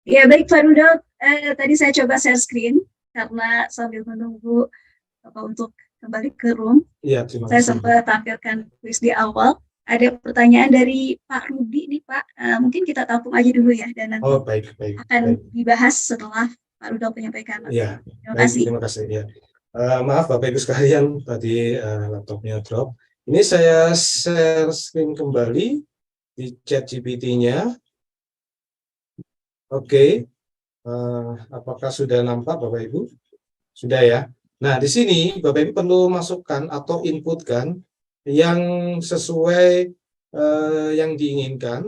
S1: Ya baik Pak Rudolf, tadi saya coba share screen karena sambil menunggu Bapak untuk kembali ke room,
S2: Iya, terima
S1: saya
S2: kasih.
S1: sempat tampilkan kuis di awal. Ada pertanyaan dari Pak Rudi nih Pak, mungkin kita tampung aja dulu ya, dan nanti
S2: Oh, baik, baik,
S1: akan
S2: baik.
S1: dibahas setelah Pak Rudolf menyampaikan
S2: Iya,
S1: materi. Terima
S2: baik,
S1: kasih.
S2: terima kasih. Ya. Maaf Bapak Ibu sekalian, tadi laptopnya drop. Ini saya share screen kembali di chat GPT-nya. Oke, apakah sudah nampak Bapak Ibu? Sudah ya. Nah, di sini Bapak Ibu perlu masukkan atau inputkan yang sesuai yang diinginkan,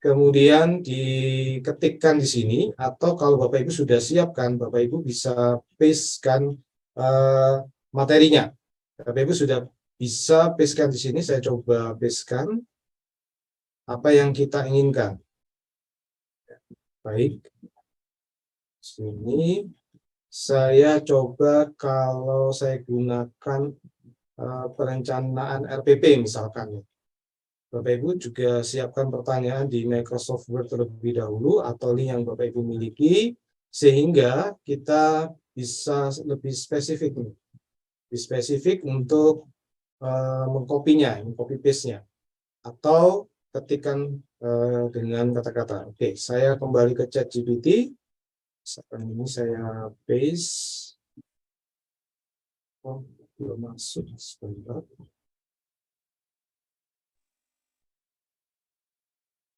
S2: kemudian diketikkan di sini, atau kalau Bapak Ibu sudah siapkan, Bapak Ibu bisa pastekan materinya. Bapak Ibu sudah bisa pastekan di sini, saya coba pastekan apa yang kita inginkan. Baik, sini saya coba kalau saya gunakan perencanaan RPP misalkan. Bapak Ibu juga siapkan pertanyaan di Microsoft Word terlebih dahulu atau link yang Bapak Ibu miliki sehingga kita bisa lebih spesifik nih. Lebih spesifik untuk mengkopinya, mengcopy paste-nya atau ketikan dengan kata-kata. Oke, saya kembali ke chat GPT. Misalkan ini saya paste. Oh, belum masuk sebentar.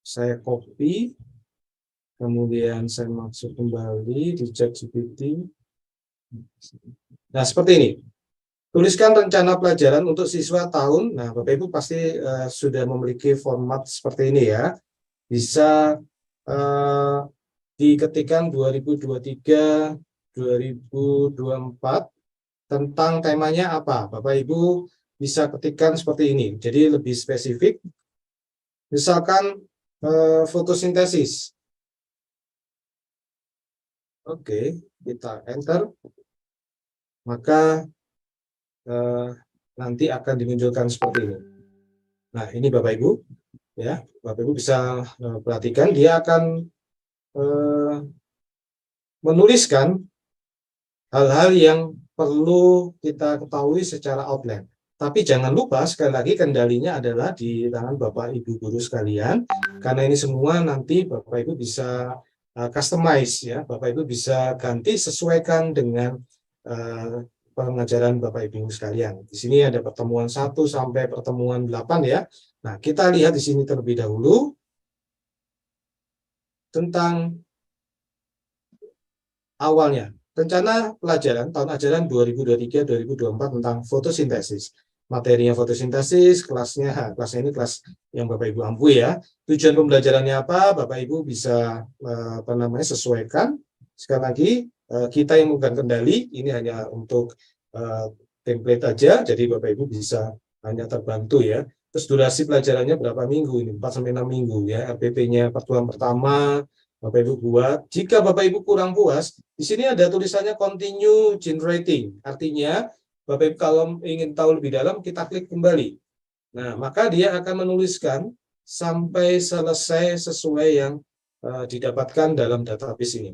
S2: Saya copy, kemudian saya masuk kembali di chat GPT. Nah, seperti ini. Tuliskan rencana pelajaran untuk siswa tahun. Nah, Bapak Ibu pasti sudah memiliki format seperti ini ya. Bisa diketikkan 2023-2024 tentang temanya apa. Bapak Ibu bisa ketikkan seperti ini. Jadi lebih spesifik. Misalkan fotosintesis. Oke, kita enter. Maka nanti akan dimunculkan seperti ini. Nah, ini Bapak Ibu, ya, Bapak Ibu bisa perhatikan dia akan menuliskan hal-hal yang perlu kita ketahui secara outline. Tapi jangan lupa sekali lagi kendalinya adalah di tangan Bapak Ibu guru sekalian, karena ini semua nanti Bapak Ibu bisa customize ya, Bapak Ibu bisa ganti sesuaikan dengan pengajaran Bapak Ibu sekalian. Di sini ada pertemuan 1 sampai pertemuan 8 ya. Nah, kita lihat di sini terlebih dahulu tentang awalnya. Rencana pelajaran tahun ajaran 2023-2024 tentang fotosintesis. Materinya fotosintesis, kelasnya ini kelas yang Bapak Ibu ampu ya. Tujuan pembelajarannya apa? Bapak Ibu bisa sesuaikan. Sekali lagi, kita yang memegang kendali, ini hanya untuk template aja, jadi Bapak Ibu bisa hanya terbantu ya. Terus durasi pelajarannya berapa minggu? Ini 4-6 minggu ya. RPP-nya pertemuan pertama, Bapak Ibu buat. Jika Bapak Ibu kurang puas, di sini ada tulisannya continue generating. Artinya, Bapak Ibu kalau ingin tahu lebih dalam, kita klik kembali. Nah, maka dia akan menuliskan sampai selesai sesuai yang didapatkan dalam database ini.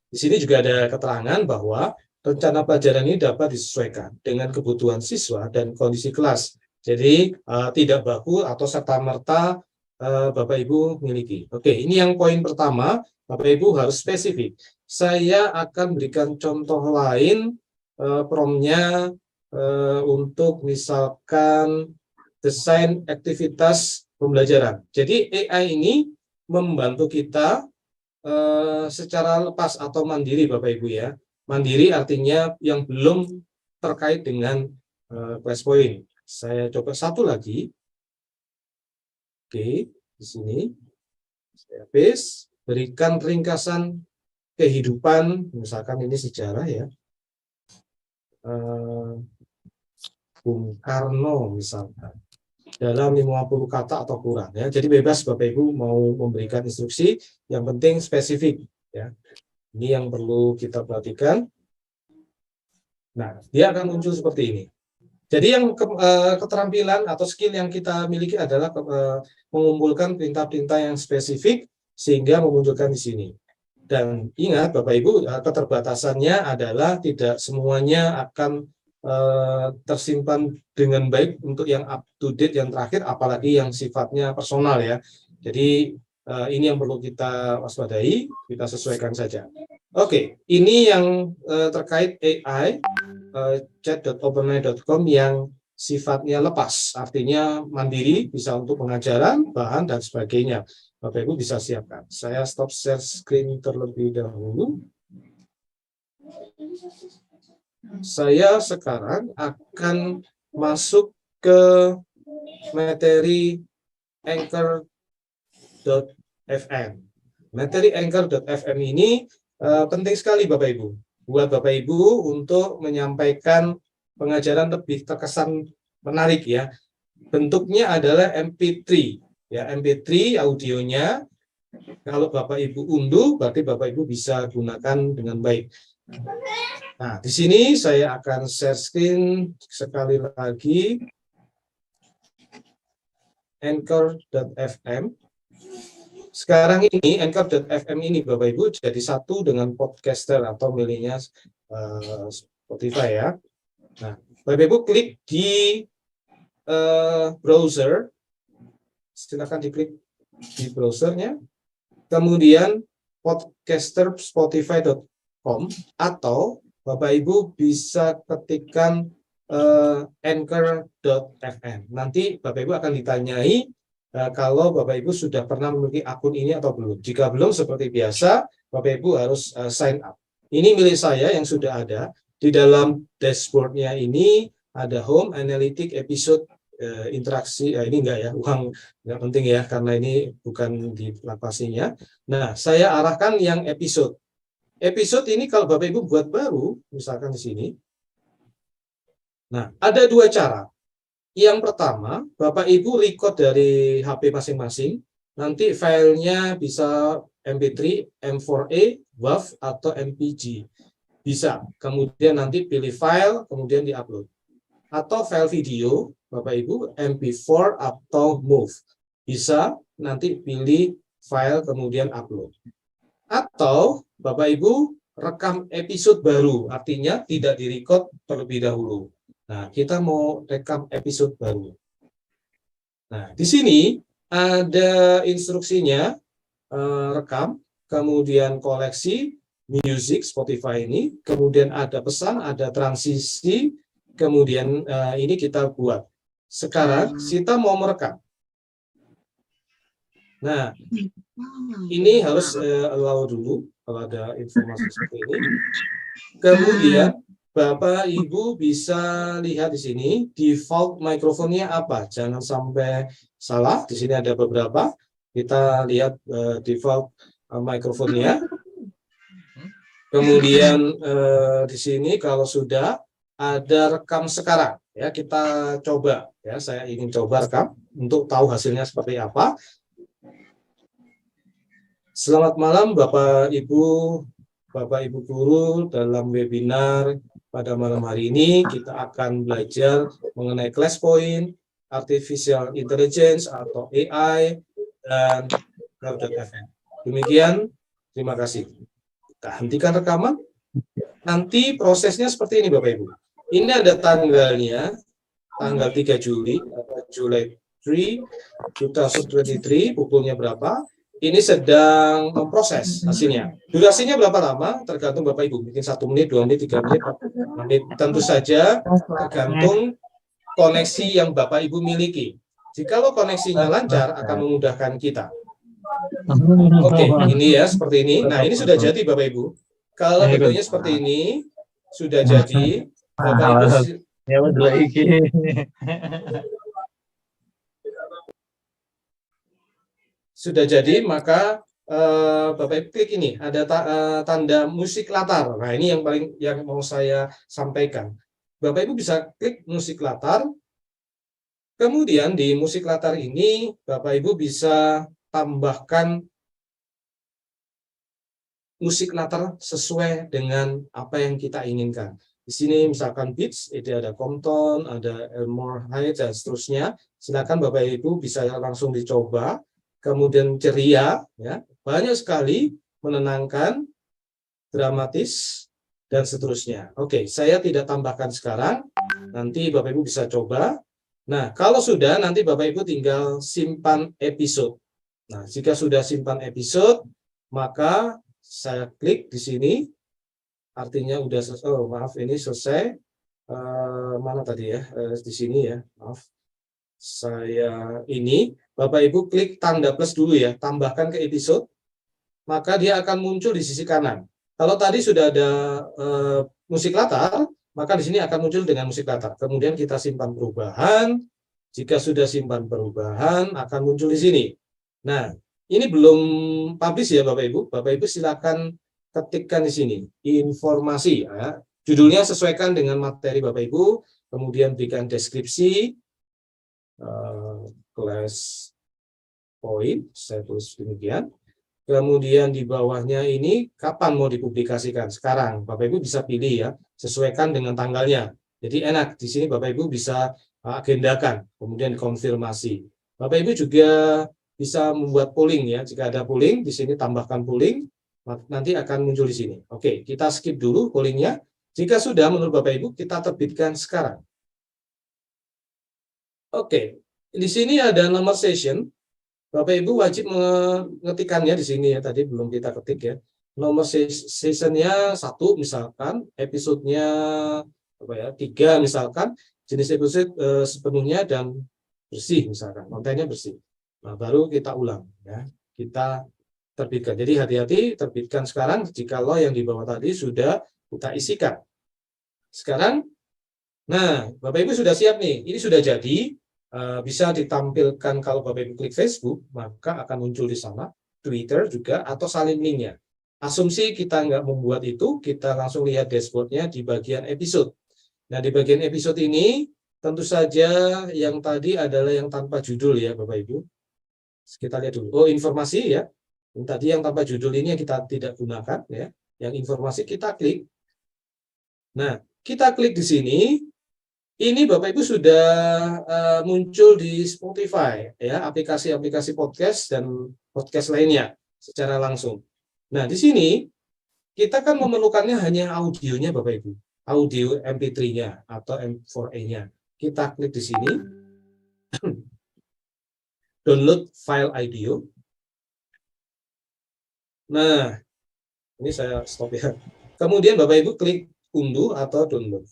S2: Di sini juga ada keterangan bahwa rencana pelajaran ini dapat disesuaikan dengan kebutuhan siswa dan kondisi kelas. Jadi, tidak baku atau serta-merta Bapak Ibu miliki. Oke, ini yang poin pertama, Bapak Ibu harus spesifik. Saya akan berikan contoh lain prompt-nya untuk misalkan desain aktivitas pembelajaran. Jadi AI ini membantu kita secara lepas atau mandiri Bapak Ibu ya. Mandiri artinya yang belum terkait dengan class point. Saya coba satu lagi. Oke, di sini saya paste, berikan ringkasan kehidupan, misalkan ini sejarah ya, Bung Karno misalkan, dalam 50 kata atau kurang ya. Jadi bebas Bapak Ibu mau memberikan instruksi, yang penting spesifik ya. Ini yang perlu kita perhatikan. Nah, dia akan muncul seperti ini. Jadi yang keterampilan atau skill yang kita miliki adalah mengumpulkan perintah-perintah yang spesifik sehingga memunculkan di sini. Dan ingat Bapak Ibu, keterbatasannya adalah tidak semuanya akan tersimpan dengan baik untuk yang up to date yang terakhir, apalagi yang sifatnya personal ya. Jadi ini yang perlu kita waspadai, kita sesuaikan saja. Oke, ini yang terkait AI chat.openai.com yang sifatnya lepas, artinya mandiri, bisa untuk pengajaran, bahan, dan sebagainya. Bapak Ibu bisa siapkan. Saya stop share screen terlebih dahulu. Saya sekarang akan masuk ke materi anchor.fm. Materi anchor.fm ini penting sekali Bapak Ibu. Buat Bapak Ibu untuk menyampaikan pengajaran lebih terkesan menarik ya. Bentuknya adalah MP3. Ya, MP3 audionya, kalau Bapak Ibu unduh, berarti Bapak Ibu bisa gunakan dengan baik. Nah, di sini saya akan share screen sekali lagi. Anchor.fm. Sekarang ini, Anchor.fm ini Bapak Ibu jadi satu dengan podcaster atau miliknya Spotify ya. Nah, Bapak Ibu klik di browser. Silakan diklik di browsernya, kemudian podcaster spotify.com atau Bapak Ibu bisa ketikkan anchor.fm. Nanti Bapak Ibu akan ditanyai kalau Bapak Ibu sudah pernah memiliki akun ini atau belum. Jika belum, seperti biasa Bapak Ibu harus sign up. Ini milik saya yang sudah ada. Di dalam dashboardnya ini ada home, analytic, episode, interaksi, ini enggak ya, uang enggak penting ya, karena ini bukan di aplikasinya. Nah, saya arahkan yang episode. Episode ini kalau Bapak Ibu buat baru, misalkan di sini. Nah, ada dua cara. Yang pertama, Bapak Ibu record dari HP masing-masing. Nanti filenya bisa MP3, M4A, WAV, atau MPG. Bisa. Kemudian nanti pilih file, kemudian di-upload. Atau file video, Bapak Ibu, MP4 atau MOV. Bisa, nanti pilih file, kemudian upload. Atau Bapak Ibu rekam episode baru, artinya tidak direcord terlebih dahulu. Nah, kita mau rekam episode baru. Nah, di sini ada instruksinya, rekam, kemudian koleksi, music, Spotify ini, kemudian ada pesan, ada transisi, kemudian ini kita buat. Sekarang kita mau merekam. Nah, ini harus allow dulu kalau ada informasi seperti ini. Kemudian Bapak Ibu bisa lihat di sini default mikrofonnya apa. Jangan sampai salah. Di sini ada beberapa. Kita lihat default mikrofonnya. Kemudian di sini kalau sudah ada rekam sekarang, ya kita coba. Ya, saya ingin coba rekam untuk tahu hasilnya seperti apa. Selamat malam Bapak Ibu guru. Dalam webinar pada malam hari ini kita akan belajar mengenai class point, artificial intelligence atau AI, dan Cloud.fm. Demikian, terima kasih. Kita hentikan rekaman. Nanti prosesnya seperti ini Bapak Ibu. Ini ada tanggalnya, tanggal 3 Juli, July 3, 2023, pukulnya berapa. Ini sedang memproses hasilnya. Durasinya berapa lama? Tergantung Bapak Ibu. Mungkin 1 menit, 2 menit, 3 menit, 4 menit. Tentu saja tergantung koneksi yang Bapak Ibu miliki. Jikalau koneksinya lancar, akan memudahkan kita. Oke, ini ya, seperti ini. Nah, ini sudah jadi Bapak Ibu. Kalau bentuknya seperti ini, sudah jadi. Bapak Ibu sudah jadi, maka Bapak Ibu klik ini, ada tanda musik latar. Nah, ini yang mau saya sampaikan. Bapak Ibu bisa klik musik latar. Kemudian di musik latar ini Bapak Ibu bisa tambahkan musik latar sesuai dengan apa yang kita inginkan. Di sini misalkan Beats, itu ada Compton, ada Elmore High, dan seterusnya. Silakan Bapak Ibu bisa langsung dicoba. Kemudian ceria, ya, banyak sekali, menenangkan, dramatis, dan seterusnya. Oke, saya tidak tambahkan sekarang. Nanti Bapak Ibu bisa coba. Nah, kalau sudah, nanti Bapak Ibu tinggal simpan episode. Nah, jika sudah simpan episode, maka saya klik di sini. Artinya udah selesai. Oh, maaf, ini selesai. Mana tadi ya? Di sini ya, maaf. Saya ini, Bapak Ibu klik tanda plus dulu ya, tambahkan ke episode, maka dia akan muncul di sisi kanan. Kalau tadi sudah ada musik latar, maka di sini akan muncul dengan musik latar. Kemudian kita simpan perubahan. Jika sudah simpan perubahan, akan muncul di sini. Nah, ini belum publish ya Bapak Ibu. Bapak Ibu silakan ketikkan di sini informasi. Ya. Judulnya sesuaikan dengan materi Bapak Ibu. Kemudian berikan deskripsi. Class point, saya tulis demikian. Kemudian di bawahnya ini kapan mau dipublikasikan? Sekarang, Bapak Ibu bisa pilih ya, sesuaikan dengan tanggalnya. Jadi enak, di sini Bapak Ibu bisa agendakan, kemudian konfirmasi. Bapak Ibu juga bisa membuat polling ya, jika ada polling, di sini tambahkan polling, nanti akan muncul di sini. Oke, kita skip dulu pollingnya. Jika sudah, menurut Bapak Ibu, kita terbitkan sekarang. Oke, di sini ada nomor session. Bapak Ibu wajib mengetikkannya di sini ya, tadi belum kita ketik ya. Nomor sessionnya 1 misalkan, episodenya apa ya 3 misalkan, jenis episode sepenuhnya dan bersih misalkan, kontennya bersih. Nah baru kita ulang ya, kita terbitkan. Jadi hati-hati terbitkan sekarang jikalau yang di bawah tadi sudah kita isikan. Sekarang, nah Bapak Ibu sudah siap nih, ini sudah jadi. Bisa ditampilkan kalau Bapak Ibu klik Facebook, maka akan muncul di sana, Twitter juga, atau salin linknya. Asumsi kita nggak membuat itu, kita langsung lihat dashboardnya di bagian episode. Nah, di bagian episode ini, tentu saja yang tadi adalah yang tanpa judul ya Bapak Ibu. Kita lihat dulu. Oh, informasi ya. Yang tadi yang tanpa judul ini yang kita tidak gunakan ya. Yang informasi kita klik. Nah, kita klik di sini. Ini Bapak Ibu sudah muncul di Spotify, ya, aplikasi-aplikasi podcast dan podcast lainnya secara langsung. Nah, di sini kita kan memerlukannya hanya audionya Bapak Ibu, audio MP3-nya atau M4A-nya. Kita klik di sini, download file audio. Nah, ini saya stop ya. Kemudian Bapak Ibu klik unduh atau download.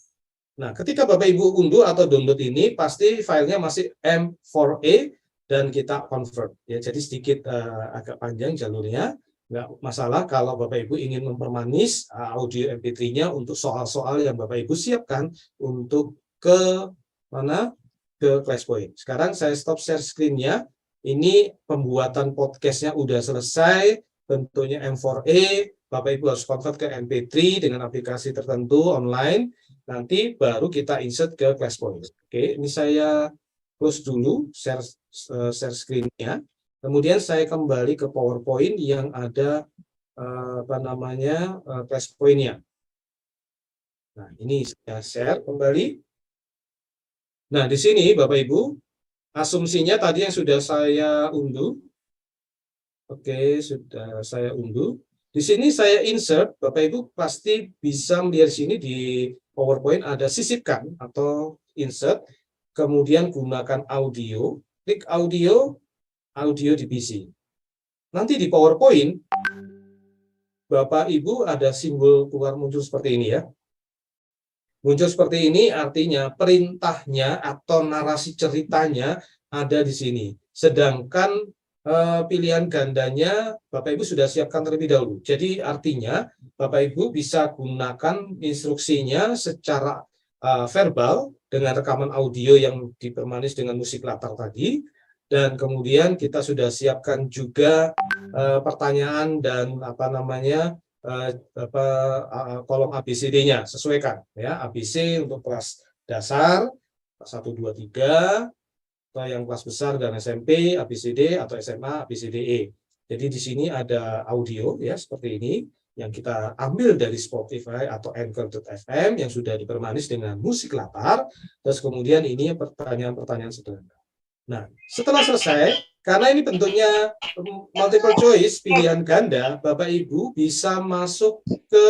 S2: Nah, ketika Bapak Ibu unduh atau download ini, pasti filenya masih M4A dan kita convert. Ya, jadi sedikit agak panjang jalurnya, nggak masalah kalau Bapak Ibu ingin mempermanis audio MP3-nya untuk soal-soal yang Bapak Ibu siapkan untuk ke mana? Ke ClassPoint. Sekarang saya stop share screen-nya. Ini pembuatan podcast-nya udah selesai, bentuknya M4A. Bapak Ibu harus convert ke MP3 dengan aplikasi tertentu online. Nanti baru kita insert ke ClassPoint. Oke, ini saya close dulu share screen-nya. Kemudian saya kembali ke PowerPoint yang ada ClassPoint-nya. Nah, ini saya share kembali. Nah, di sini Bapak Ibu, asumsinya tadi yang sudah saya unduh. Oke, sudah saya unduh. Di sini saya insert, Bapak Ibu pasti bisa melihat sini di PowerPoint ada sisipkan atau insert, kemudian gunakan audio, klik audio, audio di PC. Nanti di PowerPoint, Bapak Ibu ada simbol keluar muncul seperti ini ya. Muncul seperti ini artinya perintahnya atau narasi ceritanya ada di sini. Sedangkan pilihan gandanya Bapak Ibu sudah siapkan terlebih dahulu. Jadi artinya Bapak Ibu bisa gunakan instruksinya secara verbal dengan rekaman audio yang dipermanis dengan musik latar tadi, dan kemudian kita sudah siapkan juga pertanyaan dan kolom ABCD-nya, sesuaikan ya, ABC untuk kelas dasar 1 2 3, atau yang kelas besar dan SMP, ABCD, atau SMA, ABCDE. Jadi di sini ada audio ya seperti ini yang kita ambil dari Spotify atau Anchor.fm yang sudah dipermanis dengan musik latar. Terus kemudian ini pertanyaan-pertanyaan sederhana. Nah, setelah selesai, karena ini bentuknya multiple choice, pilihan ganda, Bapak Ibu bisa masuk ke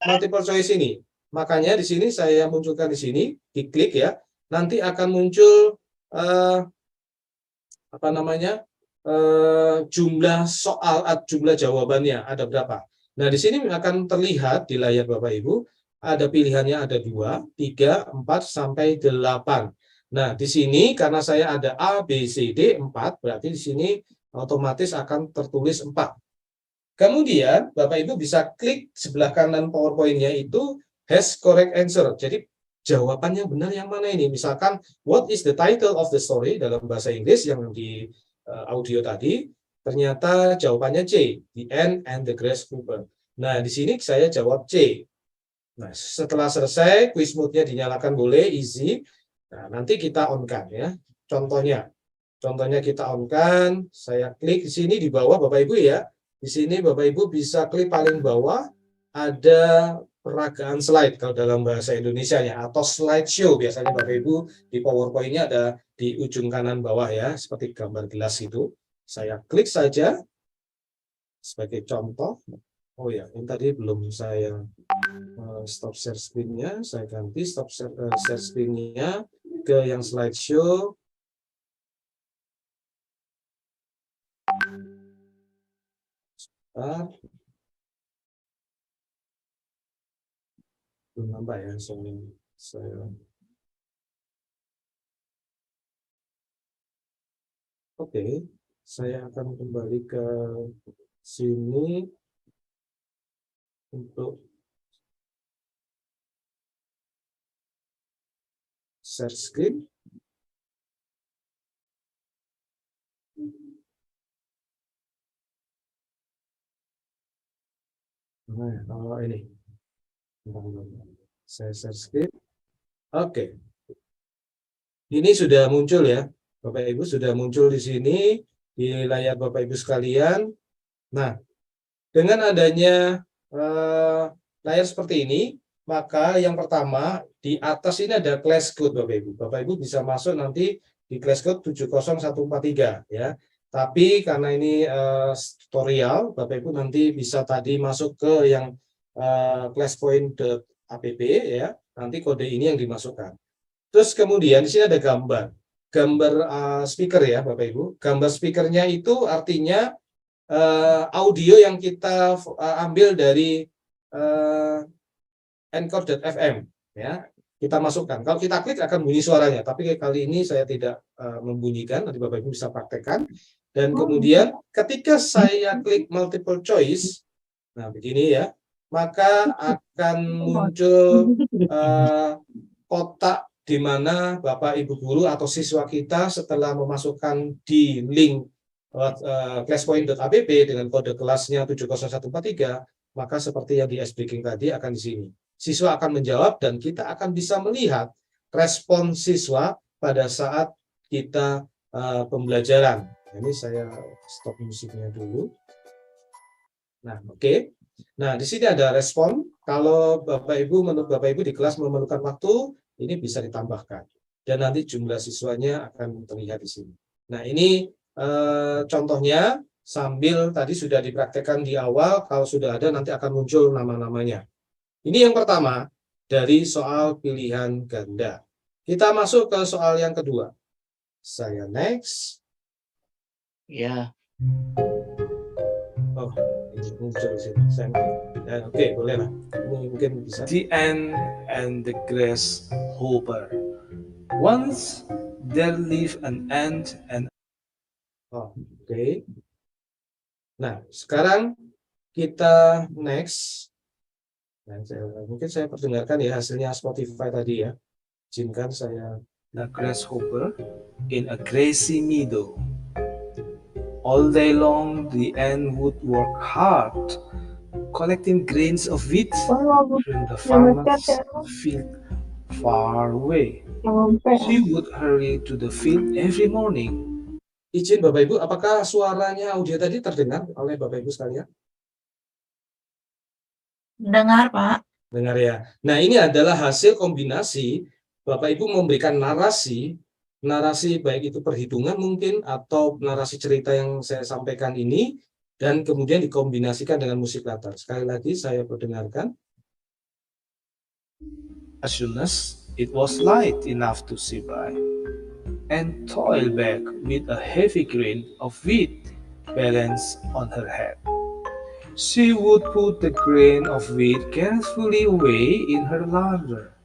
S2: multiple choice ini. Makanya di sini saya munculkan di sini, diklik ya, nanti akan muncul jumlah soal, jumlah jawabannya ada berapa. Nah, di sini akan terlihat di layar Bapak Ibu, ada pilihannya ada 2, 3, 4, sampai 8. Nah, di sini karena saya ada A, B, C, D, 4, berarti di sini otomatis akan tertulis 4. Kemudian, Bapak Ibu bisa klik sebelah kanan PowerPoint-nya itu has correct answer. Jadi, jawabannya benar yang mana ini? Misalkan, what is the title of the story dalam bahasa Inggris yang di audio tadi? Ternyata jawabannya C, The Ant and the Grasshopper. Nah, di sini saya jawab C. Nah, setelah selesai, quiz mode-nya dinyalakan boleh, easy. Nah, nanti kita on-kan ya. Contohnya kita on-kan, saya klik di sini di bawah Bapak Ibu ya. Di sini Bapak Ibu bisa klik paling bawah, ada peragaan slide kalau dalam bahasa Indonesianya, atau slideshow biasanya Bapak Ibu di PowerPoint-nya ada di ujung kanan bawah ya, seperti gambar gelas itu. Saya klik saja sebagai contoh. Oh ya, ini tadi belum saya stop share screen-nya, saya ganti stop share screen-nya ke yang slideshow. Belum nampak ya, saya. Oke, saya akan kembali ke sini untuk share screen. Nah, ini. Saya share screen. Oke. Ini sudah muncul ya. Bapak Ibu sudah muncul di sini di layar Bapak Ibu sekalian. Nah, dengan adanya layar seperti ini, maka yang pertama di atas ini ada class code Bapak Ibu. Bapak Ibu bisa masuk nanti di class code 70143 ya. Tapi karena ini tutorial, Bapak Ibu nanti bisa tadi masuk ke yang classpoint.app ya. Nanti kode ini yang dimasukkan. Terus kemudian di sini ada gambar speaker ya Bapak Ibu. Gambar speakernya itu artinya audio yang kita ambil dari Anchor.fm ya. Kita masukkan. Kalau kita klik akan bunyi suaranya, tapi kali ini saya tidak membunyikan. Nanti Bapak Ibu bisa praktekkan. Dan kemudian ketika saya klik multiple choice, nah begini ya, maka akan muncul kotak di mana Bapak Ibu guru atau siswa kita setelah memasukkan di link classpoint.app dengan kode kelasnya 70143, maka seperti yang di S-Breaking tadi akan di sini. Siswa akan menjawab dan kita akan bisa melihat respon siswa pada saat kita pembelajaran. Ini saya stop musiknya dulu. Nah, oke. Nah, di sini ada respon. Kalau Bapak Ibu, menurut Bapak Ibu di kelas memerlukan waktu, ini bisa ditambahkan. Dan nanti jumlah siswanya akan terlihat di sini. Nah, ini contohnya sambil tadi sudah dipraktekkan di awal, kalau sudah ada nanti akan muncul nama-namanya. Ini yang pertama dari soal pilihan ganda. Kita masuk ke soal yang kedua. Saya next.
S3: Ya.
S2: Oh, ini muncul di sini. Oke, boleh lah. Ini mungkin bisa.
S5: The Ant and the Grasshopper. Once there lived an ant and
S2: Oke. Nah, sekarang kita next. Nah, mungkin saya perdengarkan ya hasilnya Spotify tadi ya. Izinkan saya.
S5: a grasshopper in a grassy meadow. All day long, the ant would work hard, collecting grains of wheat from the farmer's field far away. She would hurry to the field every morning,
S2: izin Bapak Ibu, apakah suaranya audio tadi terdengar oleh Bapak Ibu sekalian?
S3: Dengar, Pak.
S2: Dengar ya. Nah, ini adalah hasil kombinasi Bapak Ibu memberikan narasi baik itu perhitungan mungkin atau narasi cerita yang saya sampaikan ini dan kemudian dikombinasikan dengan musik latar. Sekali lagi saya perdengarkan.
S5: As soon as it was light enough to see by, and toiled back with a heavy grain of wheat balanced on her head. She would put the grain of wheat carefully away in her larder,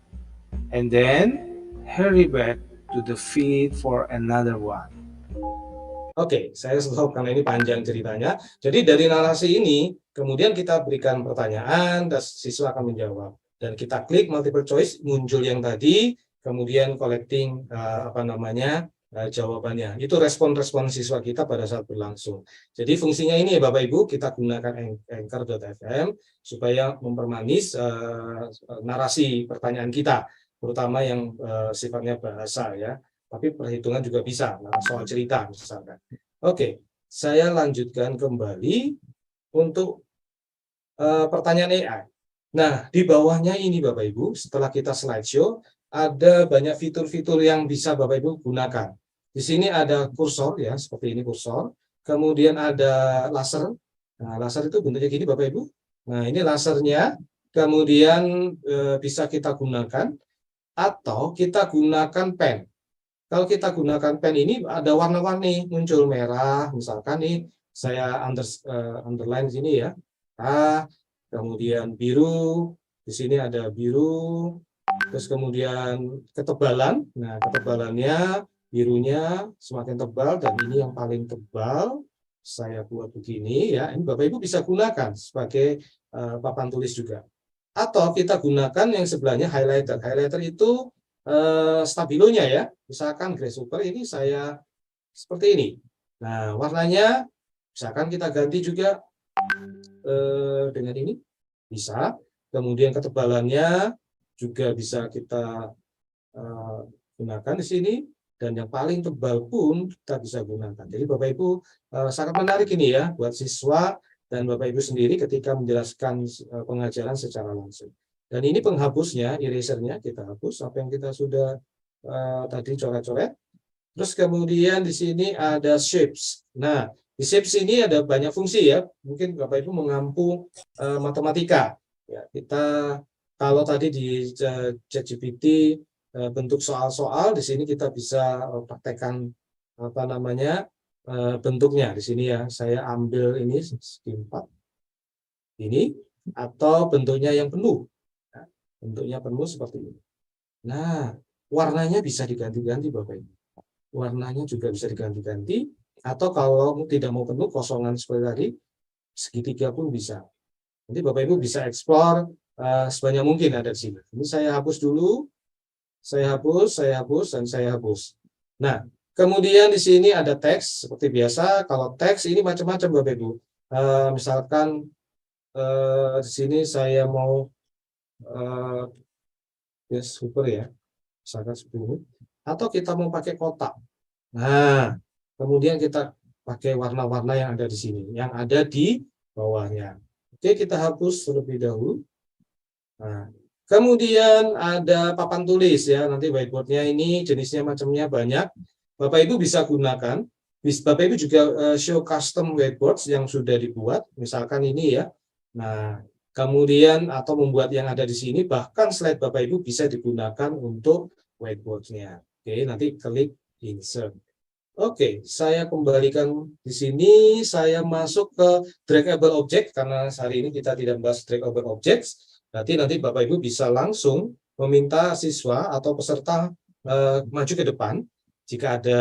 S5: and then hurry back to the field for another one.
S2: Oke, saya stop karena ini panjang ceritanya. Jadi dari narasi ini, kemudian kita berikan pertanyaan, dan siswa akan menjawab. Dan kita klik multiple choice, muncul yang tadi, kemudian collecting jawabannya. Itu respon-respon siswa kita pada saat berlangsung. Jadi fungsinya ini ya Bapak Ibu, kita gunakan Anchor.fm supaya mempermanis narasi pertanyaan kita, terutama yang sifatnya bahasa ya. Tapi perhitungan juga bisa, soal cerita misalkan. Oke, saya lanjutkan kembali untuk pertanyaan AI. Nah, di bawahnya ini Bapak Ibu, setelah kita slideshow, ada banyak fitur-fitur yang bisa Bapak Ibu gunakan. Di sini ada kursor ya, seperti ini kursor. Kemudian ada laser. Nah, laser itu bentuknya gini Bapak Ibu. Nah, ini lasernya. Kemudian bisa kita gunakan atau kita gunakan pen. Kalau kita gunakan pen ini ada warna-warni, muncul merah, misalkan nih saya underline sini ya. Kemudian biru, di sini ada biru, terus kemudian ketebalan. Nah, ketebalannya birunya semakin tebal dan ini yang paling tebal. Saya buat begini ya. Ini Bapak Ibu bisa gunakan sebagai papan tulis juga. Atau kita gunakan yang sebelahnya highlighter. Highlighter itu stabilonya ya. Misalkan Gray Super ini saya seperti ini. Nah, warnanya misalkan kita ganti juga dengan ini bisa. Kemudian ketebalannya juga bisa kita gunakan di sini. Dan yang paling tebal pun kita bisa gunakan. Jadi Bapak Ibu sangat menarik ini ya buat siswa dan Bapak Ibu sendiri ketika menjelaskan pengajaran secara langsung. Dan ini penghapusnya, erasernya kita hapus apa yang kita sudah tadi coret-coret. Terus kemudian di sini ada shapes. Nah, di shapes ini ada banyak fungsi ya. Mungkin Bapak Ibu mengampu matematika. Ya, kita kalau tadi di ChatGPT bentuk soal-soal, di sini kita bisa praktekkan bentuknya. Di sini ya, saya ambil ini segi 4 ini atau bentuknya yang penuh. Nah, bentuknya penuh seperti ini. Nah, warnanya bisa diganti-ganti Bapak Ibu. Warnanya juga bisa diganti-ganti atau kalau tidak mau penuh kosongan seperti tadi, segitiga pun bisa. Nanti Bapak Ibu bisa explore sebanyak mungkin ada di sini. Ini saya hapus dulu. Saya hapus, dan saya hapus. Nah, kemudian di sini ada teks, seperti biasa. Kalau teks ini macam-macam Bapak Ibu. Misalkan di sini saya mau super ya, misalkan seperti ini. Atau kita mau pakai kotak. Nah, kemudian kita pakai warna-warna yang ada di sini, yang ada di bawahnya. Oke, kita hapus terlebih dahulu. Nah, kemudian ada papan tulis ya, nanti whiteboardnya ini jenisnya macamnya banyak. Bapak Ibu bisa gunakan. Bapak Ibu juga show custom whiteboards yang sudah dibuat, misalkan ini ya. Nah, kemudian atau membuat yang ada di sini, bahkan slide Bapak Ibu bisa digunakan untuk whiteboardnya. Oke, nanti klik insert. Oke, saya kembalikan di sini. Saya masuk ke draggable object karena hari ini kita tidak membahas draggable objects. Nanti Bapak Ibu bisa langsung meminta siswa atau peserta maju ke depan jika ada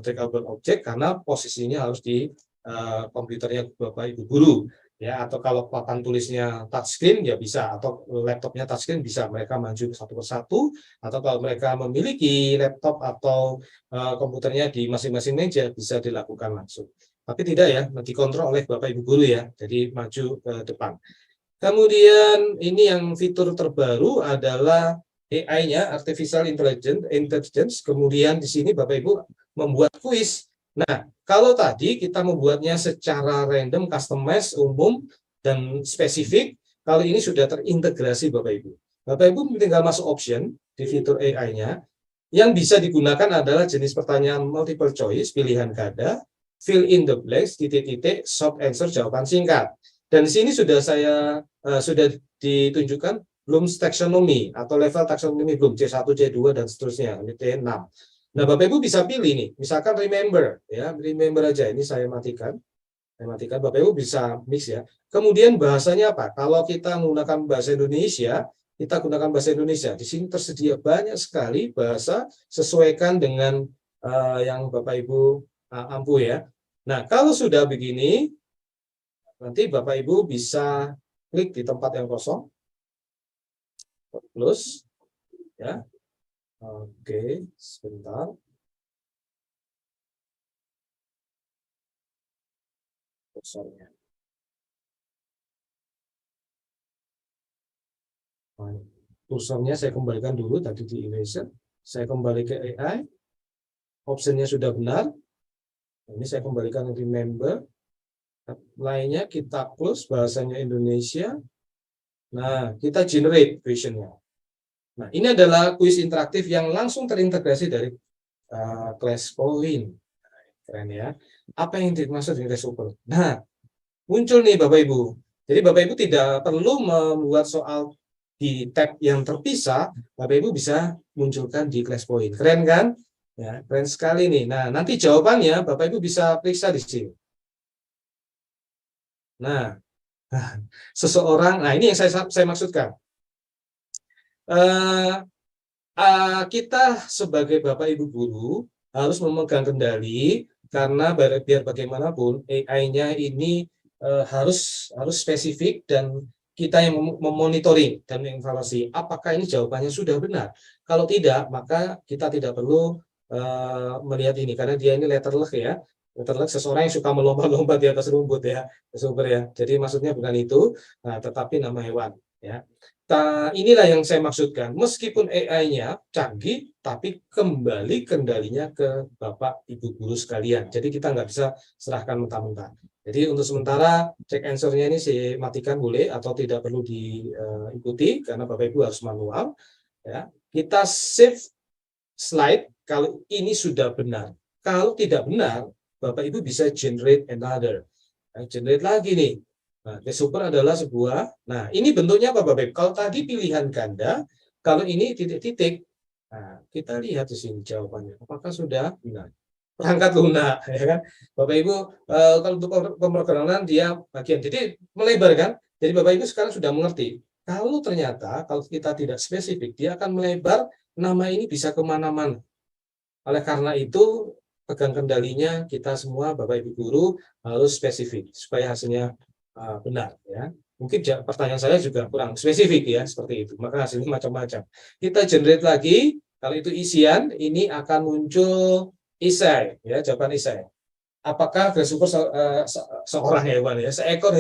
S2: draggable object karena posisinya harus di komputernya Bapak Ibu guru ya, atau kalau papan tulisnya touchscreen ya bisa, atau laptopnya touchscreen bisa, mereka maju satu persatu, atau kalau mereka memiliki laptop atau komputernya di masing-masing meja bisa dilakukan langsung. Tapi tidak ya, dikontrol oleh Bapak Ibu guru ya, jadi maju ke depan. Kemudian ini yang fitur terbaru adalah AI-nya, Artificial Intelligence. Kemudian di sini Bapak Ibu membuat kuis. Nah, kalau tadi kita membuatnya secara random, customize, umum, dan spesifik, kalau ini sudah terintegrasi Bapak Ibu. Bapak Ibu tinggal masuk option di fitur AI-nya. Yang bisa digunakan adalah jenis pertanyaan multiple choice, pilihan ganda, fill in the blanks, titik-titik, short answer, jawaban singkat. Dan di sini sudah sudah ditunjukkan Bloom's taxonomy atau level taksonomi Bloom C1, C2 dan seterusnya, T6. Nah, Bapak Ibu bisa pilih nih, misalkan remember ya, remember aja. Ini saya matikan. Bapak Ibu bisa mix ya. Kemudian bahasanya apa? Kalau kita menggunakan bahasa Indonesia, kita gunakan bahasa Indonesia. Di sini tersedia banyak sekali bahasa sesuaikan dengan yang Bapak Ibu ampu ya. Nah, kalau sudah begini, nanti Bapak Ibu bisa klik di tempat yang kosong, close ya. Oke, sebentar. Kursornya. Kursornya saya kembalikan dulu tadi di eraser. Saya kembali ke AI. Optionnya sudah benar. Ini saya kembalikan ke remember. Lainnya kita close, bahasanya Indonesia. Nah, kita generate questionnya. Nah, ini adalah kuis interaktif yang langsung terintegrasi dari ClassPoint. Keren ya. Apa yang dimaksud dengan Grasshopper? Nah, muncul nih Bapak Ibu. Jadi Bapak Ibu tidak perlu membuat soal di tab yang terpisah, Bapak Ibu bisa munculkan di ClassPoint. Keren kan? Ya, keren sekali nih. Nah, nanti jawabannya Bapak Ibu bisa periksa di sini. Nah, seseorang, nah ini yang saya maksudkan. Kita sebagai Bapak Ibu guru harus memegang kendali karena biar bagaimanapun AI-nya ini harus spesifik dan kita yang memonitoring dan mengevaluasi apakah ini jawabannya sudah benar. Kalau tidak, maka kita tidak perlu melihat ini karena dia ini letterless ya. Letterless seseorang yang suka melompat-lompat di atas rumput ya, super ya. Jadi maksudnya bukan itu, tetapi nama hewan ya. Inilah yang saya maksudkan. Meskipun AI-nya canggih, tapi kembali kendalinya ke Bapak Ibu guru sekalian. Jadi kita nggak bisa serahkan mentah-mentah. Jadi untuk sementara check answer-nya ini saya matikan boleh atau tidak perlu diikuti karena Bapak Ibu harus manual. Ya. Kita save slide kalau ini sudah benar. Kalau tidak benar, Bapak Ibu bisa generate another. Generate lagi nih. Nah, Grasshopper adalah sebuah, nah ini bentuknya apa Bapak Ibu? Kalau tadi pilihan ganda, kalau ini titik-titik, nah kita lihat di sini jawabannya. Apakah sudah benar? Perangkat lunak, ya kan? Bapak Ibu, kalau untuk pemrograman dia bagian, jadi melebar kan? Jadi Bapak Ibu sekarang sudah mengerti. Kalau ternyata, kalau kita tidak spesifik, dia akan melebar, nama ini bisa kemana-mana. Oleh karena itu, pegang kendalinya kita semua, Bapak Ibu guru, harus spesifik, supaya hasilnya benar ya. Mungkin pertanyaan saya juga kurang spesifik ya seperti itu. Maka hasilnya macam-macam. Kita generate lagi. Kalau itu isian, ini akan muncul isai ya, jawaban isai. Apakah Grasshopper seorang hewan ya, seekor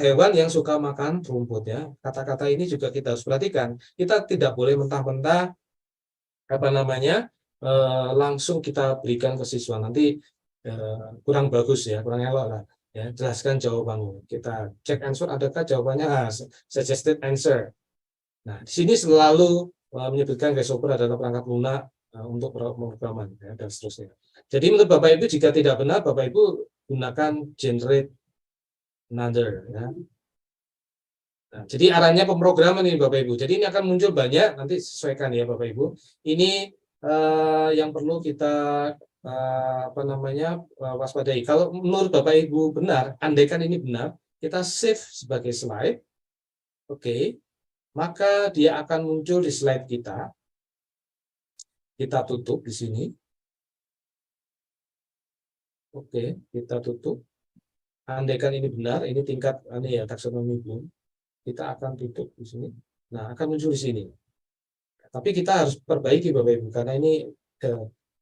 S2: hewan yang suka makan rumput ya. Kata-kata ini juga kita harus perhatikan. Kita tidak boleh mentah-mentah apa namanya langsung kita berikan ke siswa nanti kurang bagus ya, kurang elok lah. Ya, jelaskan jawabanmu. Kita cek answer, adakah jawabannya suggested answer. Nah, di sini selalu menyebutkan Grasshopper adalah perangkat lunak untuk pemrograman ya, dan seterusnya. Jadi menurut Bapak Ibu jika tidak benar, Bapak Ibu gunakan generate another ya. Nah, jadi arahnya pemrograman ini Bapak Ibu. Jadi ini akan muncul banyak, nanti sesuaikan ya Bapak Ibu. Ini yang perlu kita waspadai. Kalau menurut Bapak Ibu benar, andaikan ini benar, kita save sebagai slide. Oke. Maka dia akan muncul di slide kita. Kita tutup di sini. Oke, kita tutup. Andaikan ini benar, ini tingkat taksonomi Bloom. Kita akan tutup di sini. Nah, akan muncul di sini. Tapi kita harus perbaiki Bapak Ibu karena ini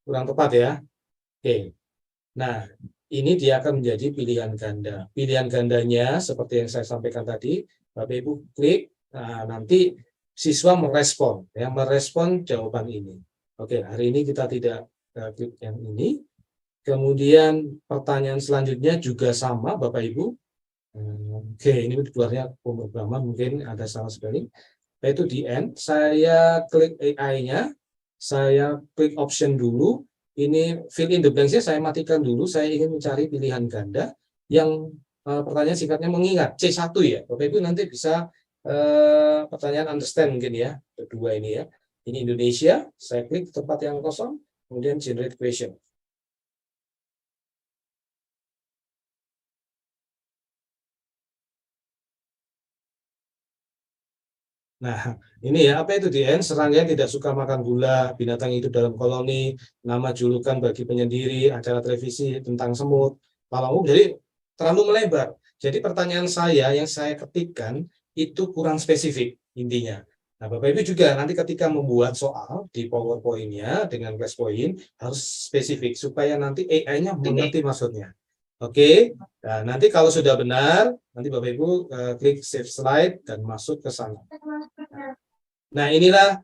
S2: kurang tepat ya. Oke. Nah, ini dia akan menjadi pilihan ganda. Pilihan gandanya seperti yang saya sampaikan tadi, Bapak Ibu klik, nah, nanti siswa merespon jawaban ini. Oke, hari ini kita tidak klik yang ini. Kemudian pertanyaan selanjutnya juga sama Bapak Ibu. Oke, ini keluarnya pemrograman mungkin ada salah spelling. Yaitu di end, saya klik AI-nya, saya klik option dulu. Ini fill in the blanks-nya saya matikan dulu. Saya ingin mencari pilihan ganda yang pertanyaan sifatnya mengingat C1 ya. Bapak Ibu nanti bisa pertanyaan understand mungkin ya, kedua ini ya. Ini Indonesia, saya klik tempat yang kosong, kemudian generate question. Nah, ini ya, apa itu DN? Serangga yang tidak suka makan gula, binatang hidup dalam koloni, nama julukan bagi penyendiri, acara televisi tentang semut, malam. Jadi terlalu melebar. Jadi pertanyaan saya yang saya ketikkan itu kurang spesifik intinya. Nah, Bapak Ibu juga nanti ketika membuat soal di PowerPoint-nya dengan class point harus spesifik supaya nanti AI-nya mengerti maksudnya. Oke, nah nanti kalau sudah benar, nanti Bapak Ibu klik save slide dan masuk ke sana. Nah, inilah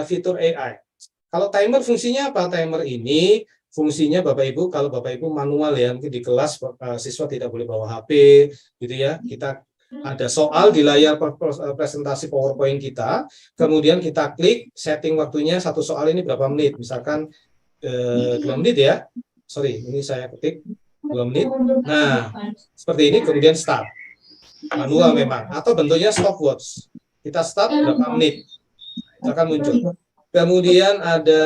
S2: fitur AI. Kalau timer fungsinya apa? Timer ini fungsinya Bapak Ibu, kalau Bapak Ibu manual ya, mungkin di kelas siswa tidak boleh bawa HP, gitu ya. Kita ada soal di layar presentasi PowerPoint kita, kemudian kita klik setting waktunya satu soal ini berapa menit, misalkan 2 menit ya. Sorry, ini saya ketik 2 menit. Nah, seperti ini, kemudian start. Manual memang, atau bentuknya stopwatch. Kita start berapa menit, itu akan muncul. Kemudian ada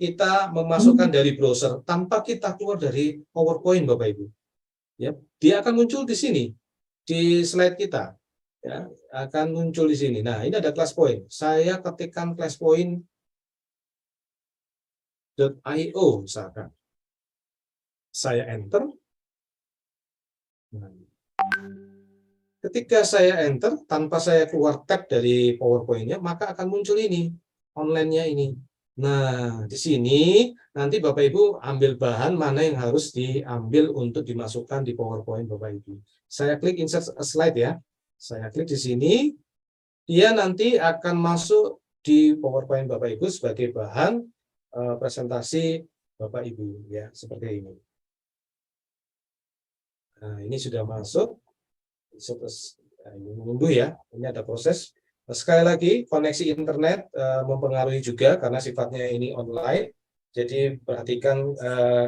S2: kita memasukkan dari browser tanpa kita keluar dari PowerPoint, Bapak Ibu. Ya, dia akan muncul di sini di slide kita. Ya, akan muncul di sini. Nah, ini ada class point. Saya ketikkan classpoint.io misalkan. Saya enter. Nah, ketika saya enter, tanpa saya keluar tab dari PowerPoint-nya, maka akan muncul ini, online-nya ini. Nah, di sini nanti Bapak Ibu ambil bahan mana yang harus diambil untuk dimasukkan di PowerPoint Bapak Ibu. Saya klik insert a slide ya. Saya klik di sini, dia nanti akan masuk di PowerPoint Bapak Ibu sebagai bahan presentasi Bapak Ibu ya, seperti ini. Nah, ini sudah masuk. Ini menunggu ya, ini ada proses. Sekali lagi, koneksi internet mempengaruhi juga karena sifatnya ini online. Jadi perhatikan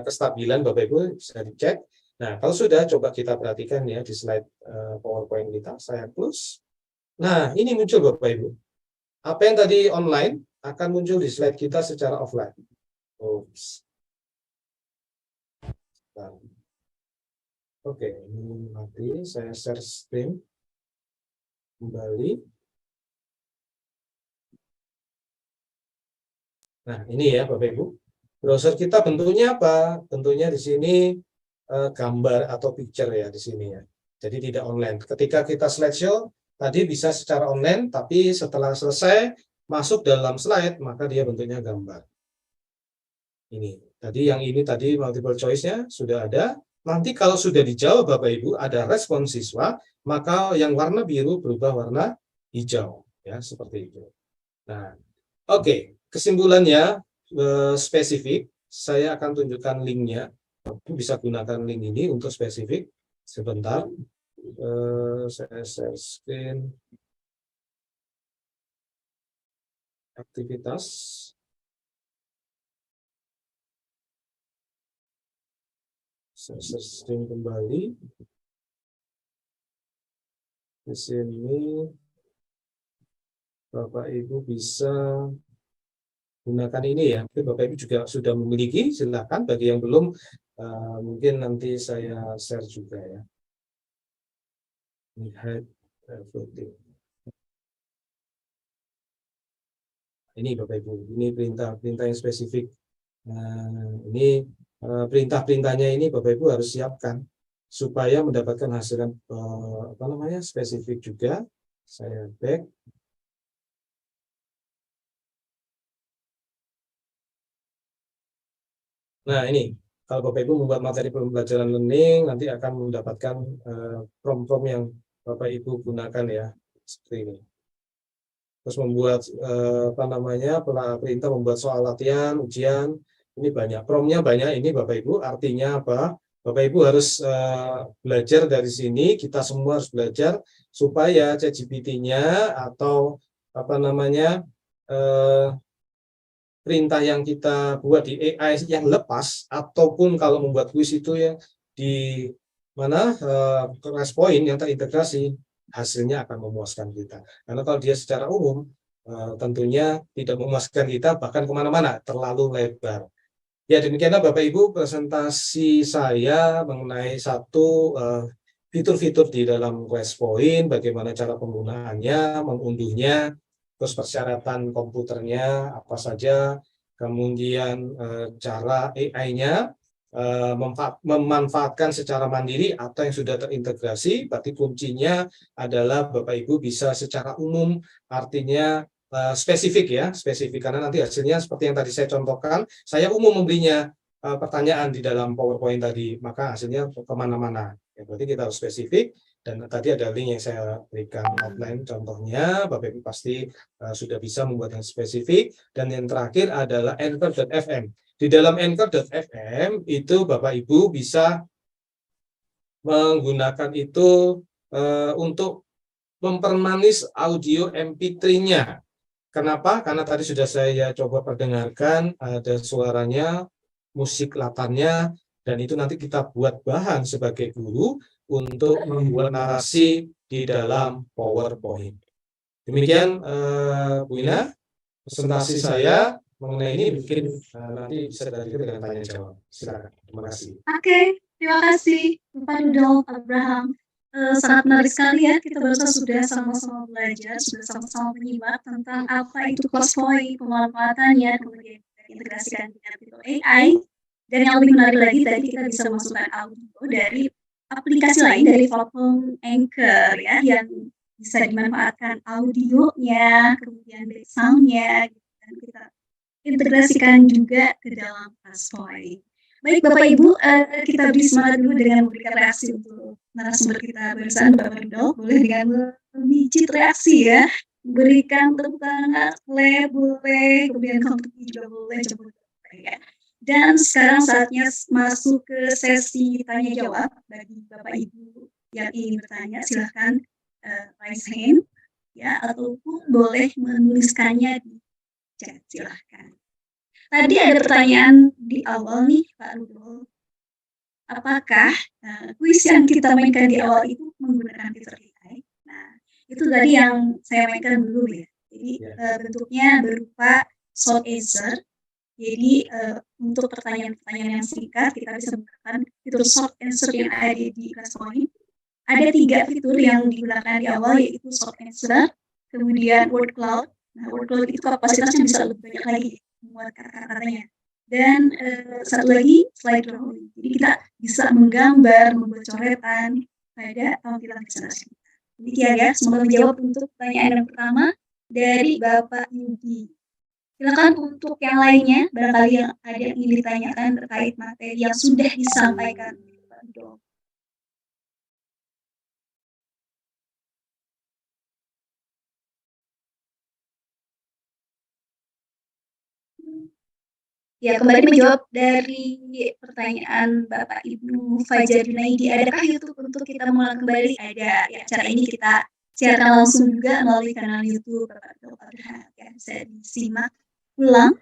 S2: kestabilan Bapak Ibu, bisa dicek. Nah, kalau sudah, coba kita perhatikan ya di slide PowerPoint kita. Saya close. Nah, ini muncul Bapak Ibu. Apa yang tadi online akan muncul di slide kita secara offline. Oops. Nah. Oke, ini mati. Saya share screen kembali. Nah, ini ya Bapak Ibu. Browser kita bentuknya apa? Bentuknya di sini gambar atau picture ya di sini ya. Jadi tidak online. Ketika kita slideshow tadi bisa secara online, tapi setelah selesai masuk dalam slide maka dia bentuknya gambar. Ini. Tadi yang ini tadi multiple choice-nya sudah ada. Nanti kalau sudah dijawab Bapak Ibu, ada respon siswa, maka yang warna biru berubah warna hijau. Ya, seperti itu. Nah, oke. Kesimpulannya, spesifik, saya akan tunjukkan linknya. Bisa gunakan link ini untuk spesifik. Sebentar. Saya share screen. Aktivitas. Saya share kembali. Di sini Bapak Ibu bisa gunakan ini ya. Mungkin Bapak Ibu juga sudah memiliki, silakan. Bagi yang belum, mungkin nanti saya share juga ya. Hide everything. Ini Bapak Ibu, ini perintah yang spesifik. Nah, ini perintah-perintahnya ini Bapak Ibu harus siapkan supaya mendapatkan hasil spesifik juga. Saya back. Nah, ini kalau Bapak Ibu membuat materi pembelajaran learning nanti akan mendapatkan prompt-prompt yang Bapak Ibu gunakan ya, seperti ini. Terus membuat perintah membuat soal latihan, ujian, Ini banyak, promnya banyak ini Bapak Ibu, artinya apa? Bapak Ibu harus belajar dari sini, kita semua harus belajar supaya ChatGPT-nya atau apa namanya perintah yang kita buat di AI yang lepas, ataupun kalau membuat kuis itu yang di mana Respoin yang terintegrasi, hasilnya akan memuaskan kita. Karena kalau dia secara umum tentunya tidak memuaskan kita, bahkan kemana-mana, terlalu lebar. Ya, demikianlah Bapak Ibu presentasi saya mengenai satu fitur-fitur di dalam Respoin, bagaimana cara penggunaannya, mengunduhnya, terus persyaratan komputernya apa saja, kemudian cara AI-nya memanfaatkan secara mandiri atau yang sudah terintegrasi. Berarti kuncinya adalah Bapak Ibu bisa secara umum, artinya spesifik ya, spesifik, karena nanti hasilnya seperti yang tadi saya contohkan, saya umum memberinya pertanyaan di dalam PowerPoint tadi, maka hasilnya kemana-mana. Ya, berarti kita harus spesifik, dan tadi ada link yang saya berikan outline contohnya, Bapak Ibu pasti sudah bisa membuat yang spesifik. Dan yang terakhir adalah Anchor.fm. Di dalam Anchor.fm itu Bapak Ibu bisa menggunakan itu untuk mempermanis audio MP3-nya. Kenapa? Karena tadi sudah saya coba perdengarkan, ada suaranya, musik latarnya, dan itu nanti kita buat bahan sebagai guru untuk membuat narasi di dalam PowerPoint. Demikian Bu Ina, presentasi saya mengenai ini, mungkin nanti bisa dilanjutkan dengan tanya jawab. Silakan. Terima kasih.
S1: Oke, terima kasih Bapak Rudolf Abraham. Sangat menarik sekali ya, kita barusan sudah sama-sama belajar, sudah sama-sama menyimak tentang apa itu Crosspoint, pemanfaatannya, kemudian integrasikan dengan fitur AI. Dan yang lebih menarik lagi, tadi kita bisa masukkan audio dari aplikasi lain, dari platform Anchor ya, yang bisa dimanfaatkan audionya, kemudian sound-nya, dan kita integrasikan juga ke dalam Crosspoint. Baik Bapak Ibu, kita beri semangat dulu dengan memberikan reaksi untuk narasumber kita barusan, Bapak Rudolf. Boleh dengan memijit reaksi ya, berikan tepuk tangan, boleh, kemudian kontribusi juga boleh, coba ya. Dan sekarang saatnya masuk ke sesi tanya jawab. Bagi Bapak Ibu yang ingin bertanya, silahkan raise hand ya, ataupun boleh menuliskannya di chat, silahkan. Tadi ada pertanyaan di awal nih Pak Rudolf, apakah kuis yang kita mainkan di awal itu menggunakan fitur AI? Nah, itu tadi yang saya mainkan dulu ya. Jadi bentuknya berupa short answer. Jadi untuk pertanyaan-pertanyaan yang singkat kita bisa menggunakan fitur short answer yang ada di Crosspoint. Ada 3 fitur yang digunakan di awal, yaitu short answer, kemudian word cloud. Nah, word cloud itu kapasitasnya bisa lebih banyak lagi membuat kata-katanya. Dan satu lagi slide drawing. Jadi kita bisa menggambar, membuat coretan pada tampilan presentasi. Demikian ya, semoga menjawab untuk pertanyaan yang pertama dari Bapak Yudi. Silakan untuk yang lainnya, barangkali yang ada yang ingin ditanyakan terkait materi yang sudah disampaikan Pak Rudolf. Ya, kembali menjawab dari pertanyaan Bapak Ibnu Fajar Junaidi, adakah YouTube untuk kita mengulang kembali? Ada, ya, acara ini kita siarkan langsung juga melalui kanal YouTube Bapak Rudolf Abraham, ya, bisa disimak ulang,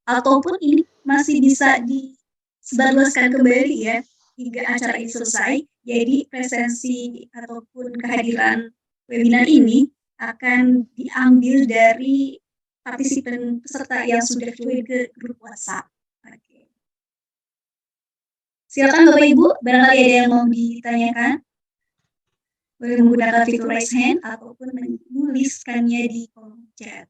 S1: ataupun ini masih bisa disebarluaskan kembali ya, hingga acara ini selesai. Jadi presensi ataupun kehadiran webinar ini akan diambil dari partisipan peserta yang sudah join ke grup WhatsApp. Oke. Silakan Bapak Ibu, barangkali ada yang mau ditanyakan, boleh menggunakan fitur raise hand ataupun menuliskannya di kolom chat.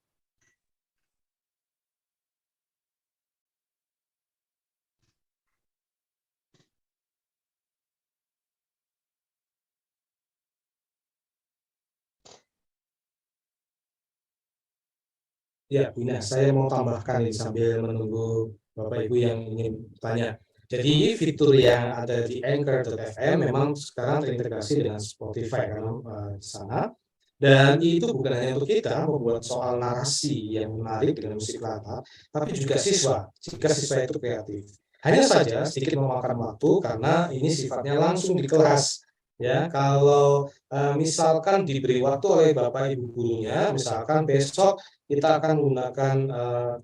S2: Ya, Bu Ina, saya mau tambahkan ini sambil menunggu Bapak Ibu yang ingin bertanya. Jadi fitur yang ada di Anchor.fm memang sekarang terintegrasi dengan Spotify karena di sana. Dan itu bukan hanya untuk kita membuat soal narasi yang menarik dengan musik latar, tapi juga siswa, jika siswa itu kreatif. Hanya saja sedikit memakan waktu karena ini sifatnya langsung di kelas. Ya, kalau misalkan diberi waktu oleh Bapak Ibu gurunya, misalkan besok kita akan menggunakan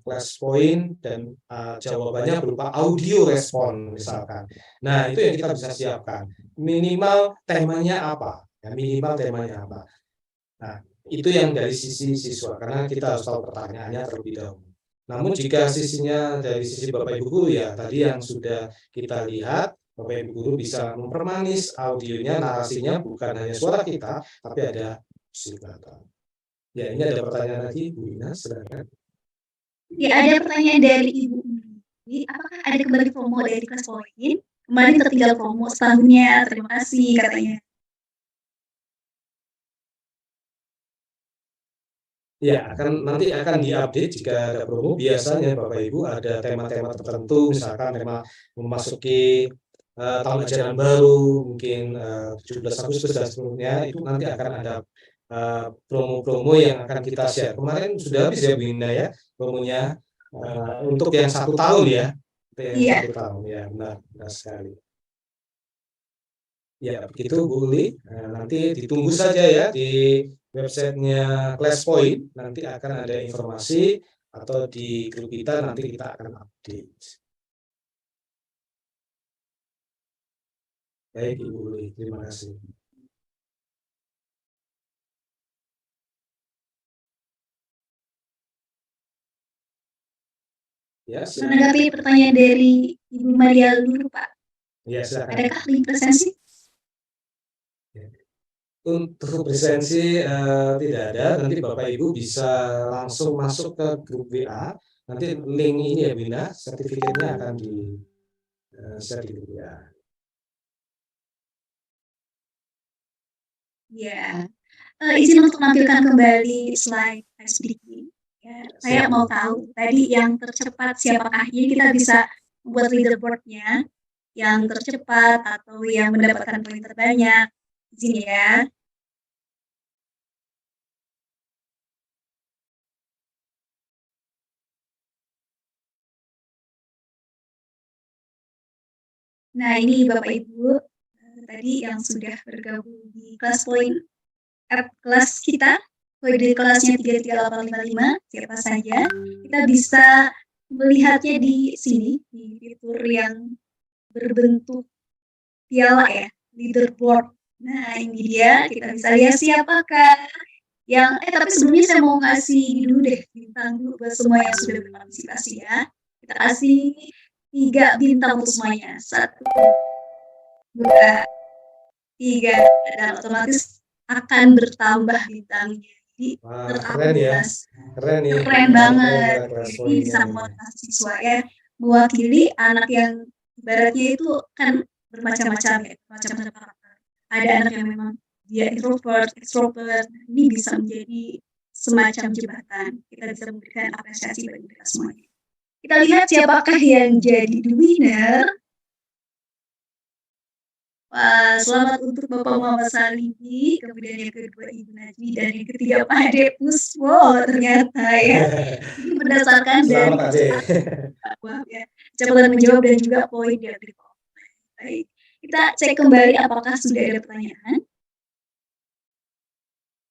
S2: class point dan jawabannya berupa audio respon misalkan. Nah, itu yang kita bisa siapkan. Minimal temanya apa? Ya, minimal temanya apa? Nah, itu yang dari sisi siswa, karena kita harus tahu pertanyaannya terlebih dahulu. Namun jika sisinya dari sisi Bapak Ibu guru ya tadi yang sudah kita lihat, Bapak Ibu guru bisa mempermanis audionya, narasinya bukan hanya suara kita, tapi ada musik latar. Ya, ini ada pertanyaan lagi, Bu Ina, silakan.
S1: Ya, ada pertanyaan dari Ibu Umi. Apakah ada kembali promo dari kelas poin? Kemarin tertinggal promo setahunnya. Terima kasih katanya.
S2: Ya, nanti akan diupdate jika ada promo. Biasanya Bapak Ibu ada tema-tema tertentu, misalkan tema memasuki tahun ajaran baru, mungkin 17 Agustus dan seterusnya, itu nanti akan ada promo-promo yang akan kita share. Kemarin sudah habis ya Bu Indah ya promonya untuk yang 1 tahun ya. Untuk yang 1 tahun ya, benar sekali. Ya, begitu Bu Uli. Nanti ditunggu saja ya di websitenya Class Point, nanti akan ada informasi atau di grup kita nanti kita akan update. Baik Ibu Uli, terima kasih. Ya,
S1: menanggapi pertanyaan dari Ibu Maria dulu Pak.
S2: Ya, silakan.
S1: Adakah link presensi?
S2: Untuk presensi tidak ada, nanti Bapak Ibu bisa langsung masuk ke grup WA. Nanti link ini ya Bina, sertifikatnya akan di share di grup WA.
S1: Ya, izin untuk menampilkan kembali slide speaking. Ya, saya mau tahu tadi yang tercepat siapakah? Jadi kita bisa membuat leaderboardnya yang tercepat atau yang mendapatkan poin terbanyak. Izin ya. Nah, ini Bapak Ibu tadi yang sudah bergabung di kelas poin kelas kita, kode kelasnya 33855, siapa saja, kita bisa melihatnya di sini, di fitur yang berbentuk piala ya, leaderboard. Nah, ini dia, kita bisa lihat siapakah yang, tapi sebelumnya saya mau ngasih dulu deh, bintang dulu buat semua yang sudah berpartisipasi ya. Kita kasih 3 bintang untuk semuanya. 1, 2, 3, dan otomatis akan bertambah bintangnya. Jadi
S2: keren ya,
S1: keren banget. Jadi bisa memotivasi siswa ya, mewakili anak yang ibaratnya itu kan bermacam-macam ya, macam-macam karakter. Ada anak yang memang dia introvert, extrovert, ini bisa menjadi semacam jembatan. Kita bisa memberikan apresiasi bagi mereka semuanya. Kita lihat siapakah yang jadi the winner. Wah, selamat untuk Bapak Muhammad Salibi, kemudian yang kedua Ibu Najmi, dan yang ketiga Pak Ade Puspo ternyata ya. Ini berdasarkan dari kecepatan menjawab dan juga poin yang diperoleh. Baik, kita cek kembali apakah sudah ada pertanyaan.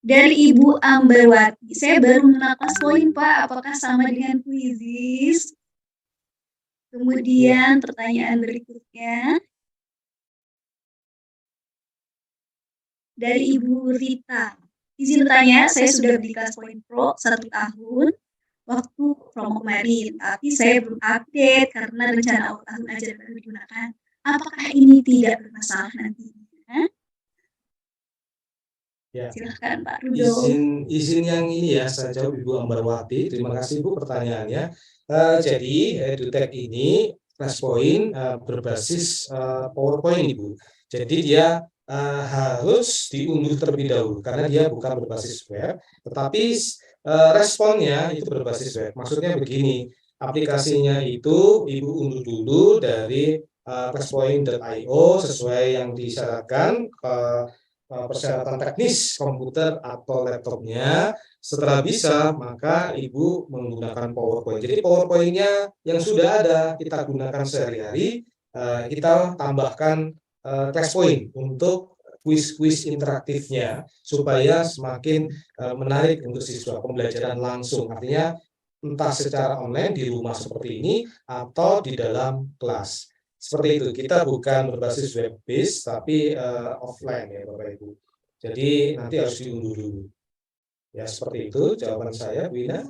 S1: Dari Ibu Amberwati, saya baru menapas poin Pak, apakah sama dengan kuisis? Kemudian pertanyaan berikutnya. Dari Ibu Rita, izin bertanya, saya sudah beli kelas poin pro 1 tahun waktu promo kemarin, tapi saya belum update karena rencana awal tahun ajaran baru digunakan. Apakah ini tidak bermasalah nantinya?
S2: Ya.
S1: Silahkan Pak Rudo.
S2: Izin yang ini ya, saya jawab Ibu Ambarwati. Terima kasih Bu pertanyaannya. Jadi EduTech ini kelas poin berbasis PowerPoint Ibu. Jadi dia harus diunduh terlebih dahulu karena dia bukan berbasis web, tetapi responnya itu berbasis web. Maksudnya begini, aplikasinya itu Ibu unduh dulu dari classpoint.io sesuai yang disyaratkan persyaratan teknis komputer atau laptopnya. Setelah bisa, maka Ibu menggunakan PowerPoint. Jadi PowerPoint-nya yang sudah ada kita gunakan sehari-hari, kita tambahkan ClassPoint untuk kuis-kuis interaktifnya supaya semakin menarik untuk siswa, pembelajaran langsung. Artinya entah secara online di rumah seperti ini atau di dalam kelas. Seperti itu, kita bukan berbasis web based tapi offline ya Bapak Ibu. Jadi nanti harus diunduh dulu. Ya seperti itu jawaban saya, Bu Ina.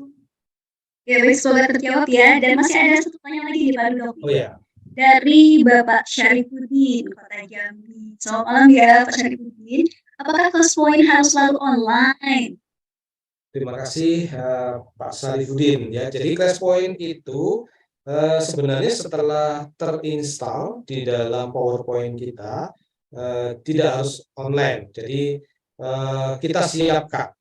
S1: Ya baik, semoga terjawab ya. Dan masih ada satu pertanyaan lagi nih Pak Rudolf.
S2: Oh ya,
S1: Dari Bapak Syarifuddin, Kota Jambi. Selamat malam ya Pak Syarifuddin. Apakah ClassPoint harus selalu online?
S2: terima kasih Pak Sarifudin ya. Jadi ClassPoint itu sebenarnya setelah terinstall di dalam PowerPoint kita tidak harus online. Jadi kita siapkan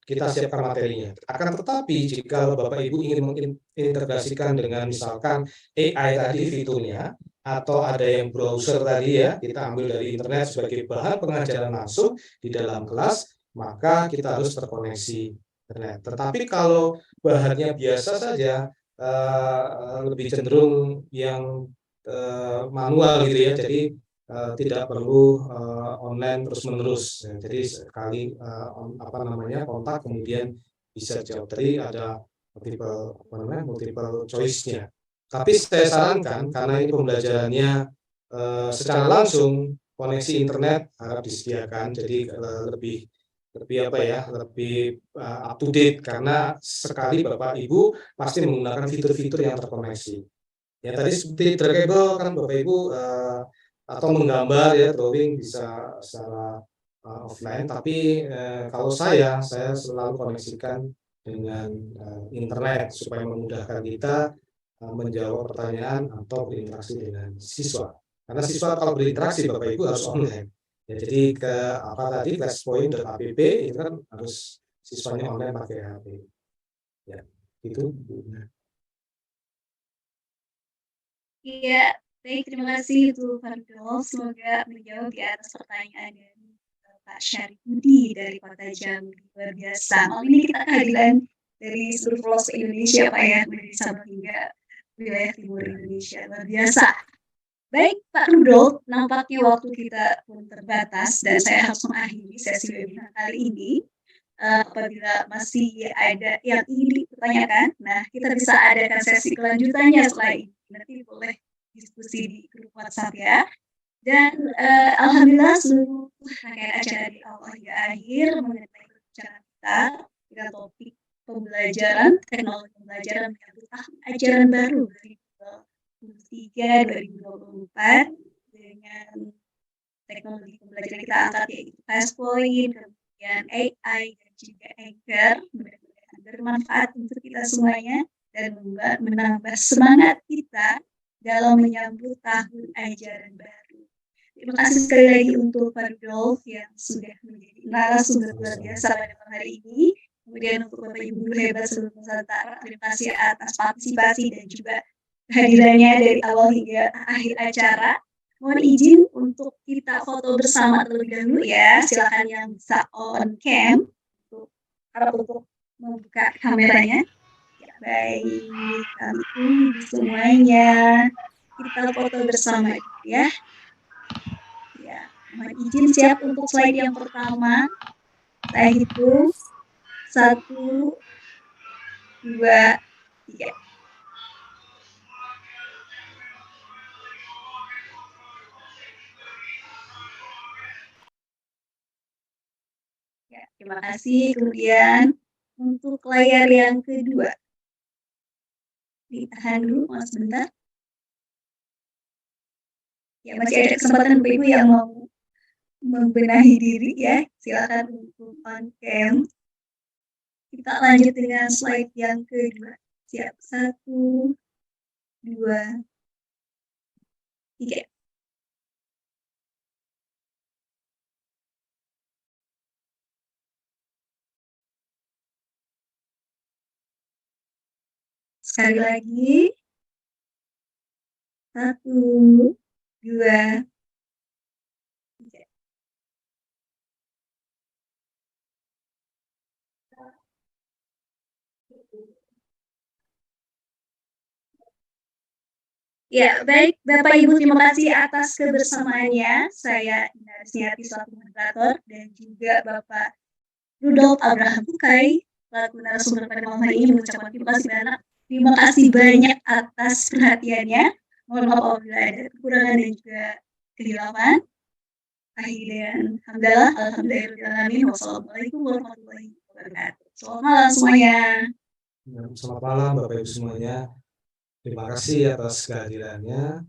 S2: materinya. Akan tetapi jika Bapak Ibu ingin mengintegrasikan dengan misalkan AI tadi fiturnya atau ada yang browser tadi ya, kita ambil dari internet sebagai bahan pengajaran langsung di dalam kelas, maka kita harus terkoneksi internet. Tetapi kalau bahannya biasa saja, lebih cenderung yang manual gitu ya, jadi tidak perlu online terus-menerus. Ya, jadi sekali kontak kemudian bisa jawab. Tadi ada multiple choice-nya. Tapi saya sarankan karena ini pembelajarannya secara langsung, koneksi internet harap disediakan. Jadi lebih up to date karena sekali Bapak Ibu pasti menggunakan fitur-fitur yang terkoneksi. Ya tadi seperti trackable kan Bapak Ibu atau menggambar ya drawing bisa secara offline, tapi kalau saya selalu koneksikan dengan internet supaya memudahkan kita menjawab pertanyaan atau berinteraksi dengan siswa. Karena siswa kalau berinteraksi Bapak Ibu harus online. Ya, jadi ClassPoint.app itu kan harus siswanya online pakai HP. Ya, itu.
S1: Iya, baik, terima kasih untuk Pak Rudolf. Semoga menjawab di atas pertanyaan dari Pak Syarifudi dari Kota Jambi. Luar biasa. Malam ini kita kehadiran dari seluruh pelosok Indonesia, Pak ya, dari Sabang hingga wilayah timur Indonesia. Luar biasa. Baik, Pak Rudolf, nampaknya waktu kita pun terbatas dan saya harus mengakhiri sesi webinar kali ini. Apabila masih ada yang ingin ditanyakan, nah kita bisa adakan sesi kelanjutannya setelah ini. Nanti boleh diskusi di grup WhatsApp ya. Dan alhamdulillah seluruh rangkaian acara di awal hingga akhir mengenai perbincangan kita dengan topik pembelajaran teknologi pembelajaran menyambut tahun ajaran baru 2023-2024 dengan teknologi pembelajaran kita angkat yaitu ClassPoint, kemudian AI dan juga Anchor. Mudah-mudahan bermanfaat untuk kita semuanya dan menambah semangat kita dalam menyambut tahun ajaran baru. Terima kasih sekali lagi untuk Pak Rudolf yang sudah menjadi narasumber luar biasa pada malam hari ini. Kemudian untuk Bapak Ibu hebat seluruh Nusantara, terima kasih atas partisipasi dan juga kehadirannya dari awal hingga akhir acara. Mohon izin untuk kita foto bersama terlebih dahulu ya. Silakan yang bisa on cam untuk membuka kameranya. Baik, kami tunggu semuanya. Kita foto bersama ya. Ya, mohon izin siap untuk slide yang pertama. Saya hitung 1, 2, 3. Ya, terima kasih. Kemudian untuk layar yang kedua. Ditahan dulu mas sebentar. Ya masih ada kesempatan Bapak Ibu yang mau membenahi diri ya. Silakan untuk on cam. Kita lanjut dengan slide yang kedua. Siap. 1, 2, 3. Sekali lagi. 1, 2, 3. Ya, baik Bapak Ibu, terima kasih atas kebersamaannya. Saya Ina Risniati selaku moderator dan juga Bapak Rudolf Abraham Bukai selaku narasumber pada malam hari ini mengucapkan terima kasih banyak atas perhatiannya. Mohon maaf apabila ada kekurangan dan juga kehilafan. Akhir dan hamdalah, alhamdulillahirrahmanirrahim. Wassalamualaikum warahmatullahi wabarakatuh. Selamat malam semuanya.
S2: Selamat malam Bapak Ibu semuanya. Terima kasih atas kehadirannya.